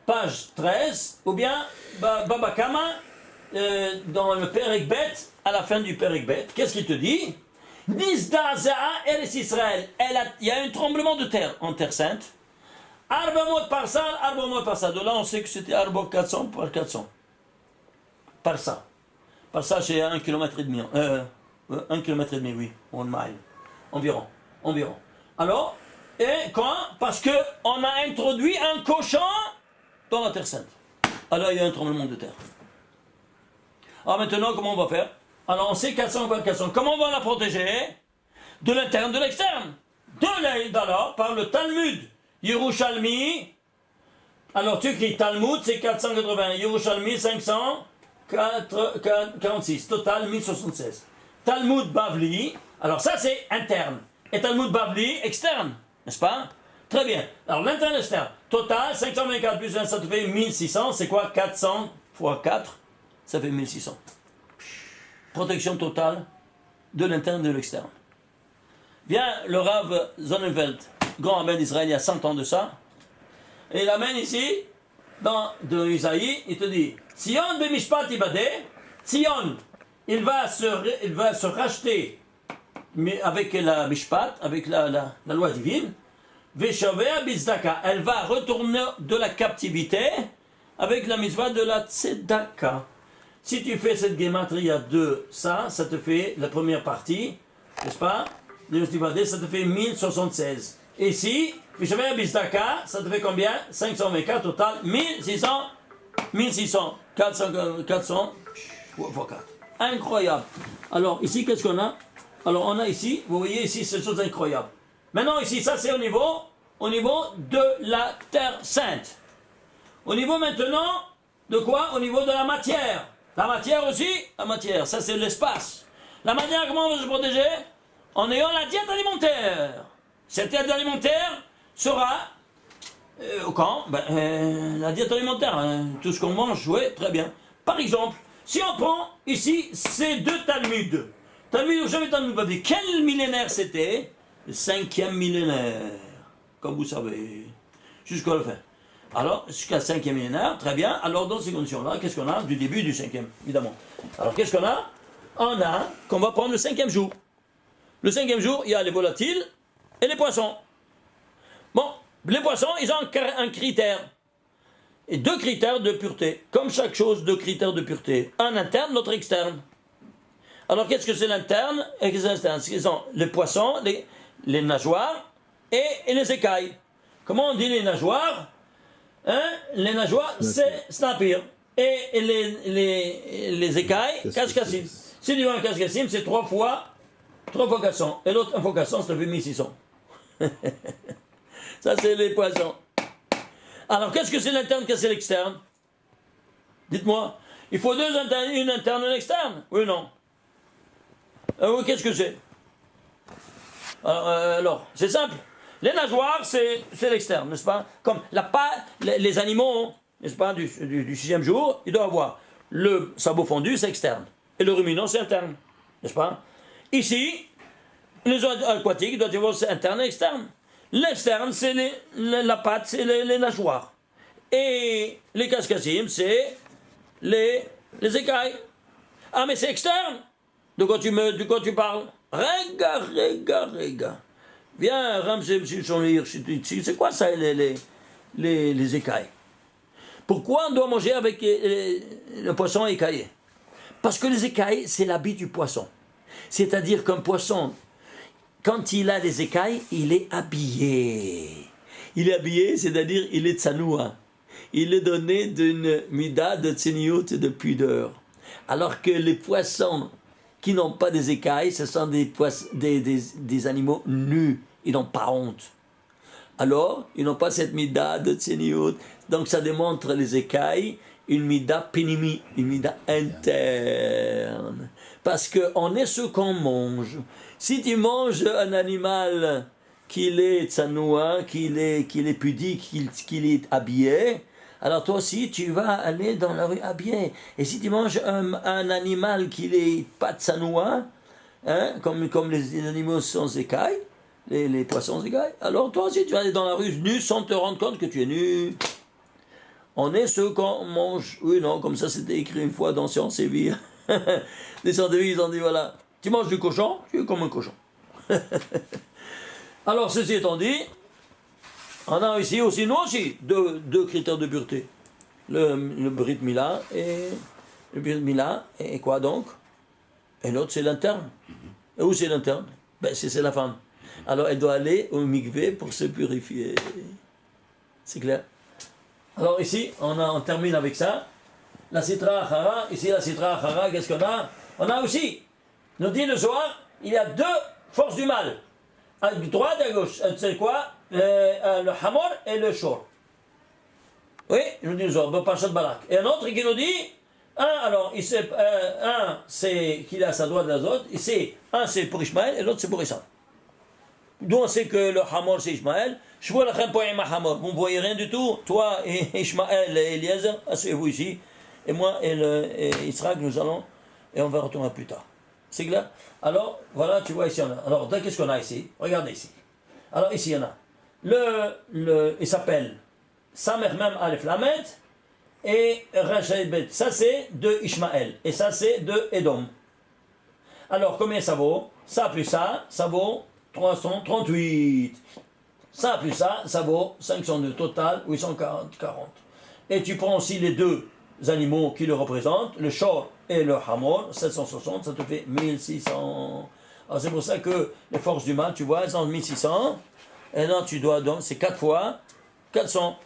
page 13, ou bien Baba Kama, dans le Perek Bet, à la fin du Perek Bet. Qu'est-ce qu'il te dit? Nizda Za'a Eretz Israël. Il y a un tremblement de terre en Terre Sainte. Arbamot par ça. De là, on sait que c'était Arbor 400 par 400. Par ça. Passage c'est 1,5 km. 1,5 km, oui, 1 mile. Environ. Alors, et quand? Parce qu'on a introduit un cochon dans la Terre Sainte. Alors il y a un tremblement de terre. Alors maintenant, comment on va faire? Alors on sait 400 par 400. Comment on va la protéger? De l'interne, de l'externe. Alors, par le Talmud Yerushalmi. Alors tu écris Talmud, c'est 480. Yerushalmi, 546. Total, 1076. Talmud Bavli. Alors ça, c'est interne. Et Talmud Bavli, externe. N'est-ce pas? Très bien. Alors l'interne, externe. Total, 524 plus 1, ça te fait 1600. C'est quoi? 400 fois 4, ça fait 1600. Protection totale de l'interne et de l'externe. Vient le Rav Sonnenfeld, grand rabbin d'Israël, il y a 100 ans de ça, et il amène ici, de Isaïe, il te dit, Tzion b'mishpat ibadeh, Tzion, il va se racheter avec la mishpat, avec la loi divine, Veshavea bizdaka, elle va retourner de la captivité avec la mitzvah de la tzedaka. Si tu fais cette gematria de ça te fait la première partie, n'est-ce pas? Ça te fait 1076. Et ici, Veshavea bizdaka, ça te fait combien? 524 total, 1600, 400 fois 4. Incroyable. Alors ici, qu'est-ce qu'on a? Alors on a ici, vous voyez ici, c'est chose incroyable. Maintenant ici, ça c'est au niveau de la Terre Sainte. Au niveau maintenant de quoi? Au niveau de la matière. La matière aussi, ça c'est l'espace. La matière, comment on va se protéger? En ayant la diète alimentaire. Cette diète alimentaire sera quand? La diète alimentaire, tout ce qu'on mange, oui, très bien. Par exemple, si on prend ici ces deux Talmuds, Talmud Bavli, quel millénaire c'était? Le 5e millénaire, comme vous savez, jusqu'à la fin. Alors, jusqu'à le 5e millénaire, très bien. Alors, dans ces conditions-là, qu'est-ce qu'on a? Du début du 5e, évidemment. Alors, qu'est-ce qu'on a? On a qu'on va prendre le 5e jour. Le 5e jour, il y a les volatiles et les poissons. Bon, les poissons, ils ont un critère. Et 2 critères de pureté. Comme chaque chose, 2 critères de pureté. Un interne, l'autre externe. Alors, qu'est-ce que c'est l'interne et qu'est-ce que c'est l'externe? Ce sont les poissons, les nageoires et les écailles. Comment on dit les nageoires? Les nageoires, c'est snapir. Et les écailles, cascassim. Si tu veux un cascassim, c'est 3 fois 400. Et l'autre, 1 fois 400, ça fait 1600. Ça, c'est les poissons. Alors, qu'est-ce que c'est l'interne, qu'est-ce que c'est l'externe? Dites-moi. Il faut 2 internes, une interne et une externe? Oui ou non? Oui, qu'est-ce que c'est? Alors, c'est simple. Les nageoires, c'est l'externe, n'est-ce pas? Comme les animaux, n'est-ce pas, du 6e jour, ils doivent avoir le sabot fondu, c'est externe. Et le ruminant, c'est interne, n'est-ce pas? Ici, les oiseaux aquatiques, ils doivent avoir c'est interne et externe. L'externe, c'est la pâte, c'est les nageoires. Et les cascasimes, c'est les écailles. Ah, mais c'est externe. De quoi tu parles? Rega. Viens, Ramsey, c'est quoi ça, les écailles? Pourquoi on doit manger avec le poisson écaillé? Parce que les écailles, c'est l'habit du poisson. C'est-à-dire qu'un poisson, quand il a des écailles, il est habillé. Il est habillé, c'est-à-dire il est tsanoua. Il est donné d'une mida de tsiniout et de pudeur. Alors que les poissons qui n'ont pas des écailles, ce sont des animaux nus. Ils n'ont pas honte. Alors, ils n'ont pas cette mida de tsiniout. Donc ça démontre les écailles, une mida pénimi, une mida interne. Parce qu'on est ce qu'on mange. Si tu manges un animal qu'il est tsanoua, qu'il est pudique, qu'il est habillé, alors toi aussi tu vas aller dans la rue habillé. Et si tu manges un animal qui n'est pas tsanoua, comme les animaux sans écailles, les poissons écailles, alors toi aussi tu vas aller dans la rue nu sans te rendre compte que tu es nu. On est ce qu'on mange. Oui, non, comme ça c'était écrit une fois dans Science et Vie. Les scientifiques, ils ont dit voilà, tu manges du cochon, tu es comme un cochon. Alors, ceci étant dit, on a ici aussi, nous aussi, deux critères de pureté. Le Brit Mila et le Brit Mila, et quoi donc? Et l'autre, c'est l'interne. Et où c'est l'interne? Ben, c'est la femme. Alors, elle doit aller au mikvé pour se purifier. C'est clair? Alors, ici, on termine avec ça. La Sitra Achara, ici, la Sitra Achara, qu'est-ce qu'on a? On a aussi, nous dit le Zohar, il y a deux forces du mal. À droite et à gauche. C'est quoi? Le Hamor et le Shor. Oui, il nous dit le Zohar, Parashat Balak. Et un autre qui nous dit, un c'est qu'il est à sa droite de la autre, un c'est pour Ishmaël et l'autre c'est pour Esav. D'où on sait que le Hamor c'est Ishmaël. Je vois le Hamor, vous ne voyez rien du tout. Toi et Ishmaël et Eliezer, asseyez-vous ici. Et moi et Israël, nous allons, et on va retourner plus tard. C'est clair? Alors, voilà, tu vois ici on a. Alors, qu'est-ce qu'on a ici? Regardez ici. Alors, ici on a. Il s'appelle Samer Mem Aleph Lamed et Rachel Bet. Ça c'est de Ishmaël. Et ça c'est de Edom. Alors, combien ça vaut? Ça plus ça vaut 338. Ça plus ça vaut 502. Total, 840. Et tu prends aussi les deux animaux qui le représentent, le Shor et le Hamor, 760, ça te fait 1600. Alors c'est pour ça que les forces du mal, tu vois, elles sont 1600. Et là, tu dois donc, c'est 4 fois 400.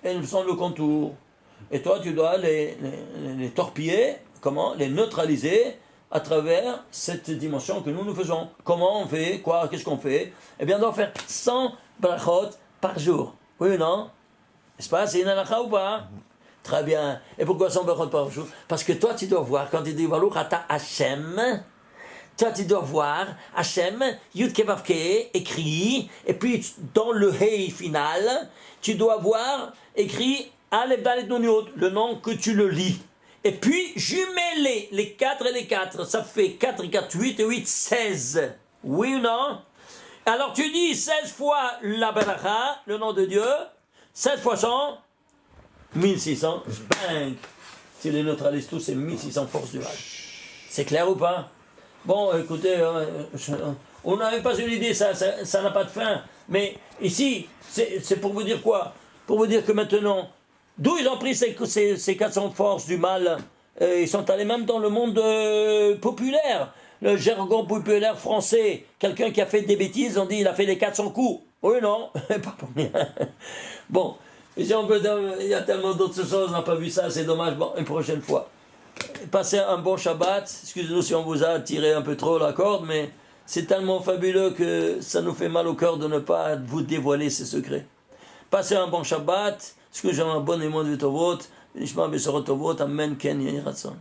Elles sont le contour. Et toi, tu dois les torpiller, comment? Les neutraliser à travers cette dimension que nous faisons. Comment on fait? Quoi? Qu'est-ce qu'on fait? Eh bien, on doit faire 100 brachot par jour. Oui ou non? N'est-ce pas? C'est une halakha ou pas? Très bien. Et pourquoi 100 brachot par jour? Parce que toi, tu dois voir, quand tu dis Baruch Ata Hashem, toi, tu dois voir Hashem, Yud Kevavke, écrit, et puis dans le Hei final, tu dois voir écrit Aleph Dalet Nun Yod, le nom que tu le lis. Et puis, jumeler les 4 et les 4, ça fait 4 et 4, 8 et 8, 16. Oui ou non? Alors tu dis 16 fois la Baracha, le nom de Dieu, 16 fois 100, 1600, bang. Si les neutralisent tous, c'est 1600 forces du mal. C'est clair ou pas? Bon, écoutez, on n'avait pas une idée, ça n'a pas de fin. Mais ici, c'est pour vous dire quoi? Pour vous dire que maintenant, d'où ils ont pris ces 400 forces du mal? Ils sont allés même dans le monde populaire. Le jargon populaire français, quelqu'un qui a fait des bêtises, on dit il a fait les 400 coups. Oui, non, pas pour rien. Bon, ici il y a tellement d'autres choses, on n'a pas vu ça, c'est dommage. Bon, une prochaine fois. Passez un bon Shabbat. Excusez-nous si on vous a tiré un peu trop la corde, mais c'est tellement fabuleux que ça nous fait mal au cœur de ne pas vous dévoiler ces secrets. Passez un bon Shabbat. Est-ce que j'ai un bon émon de Tovot? Nishma Besorot Tovot. Amen. Ken Yehiratzon.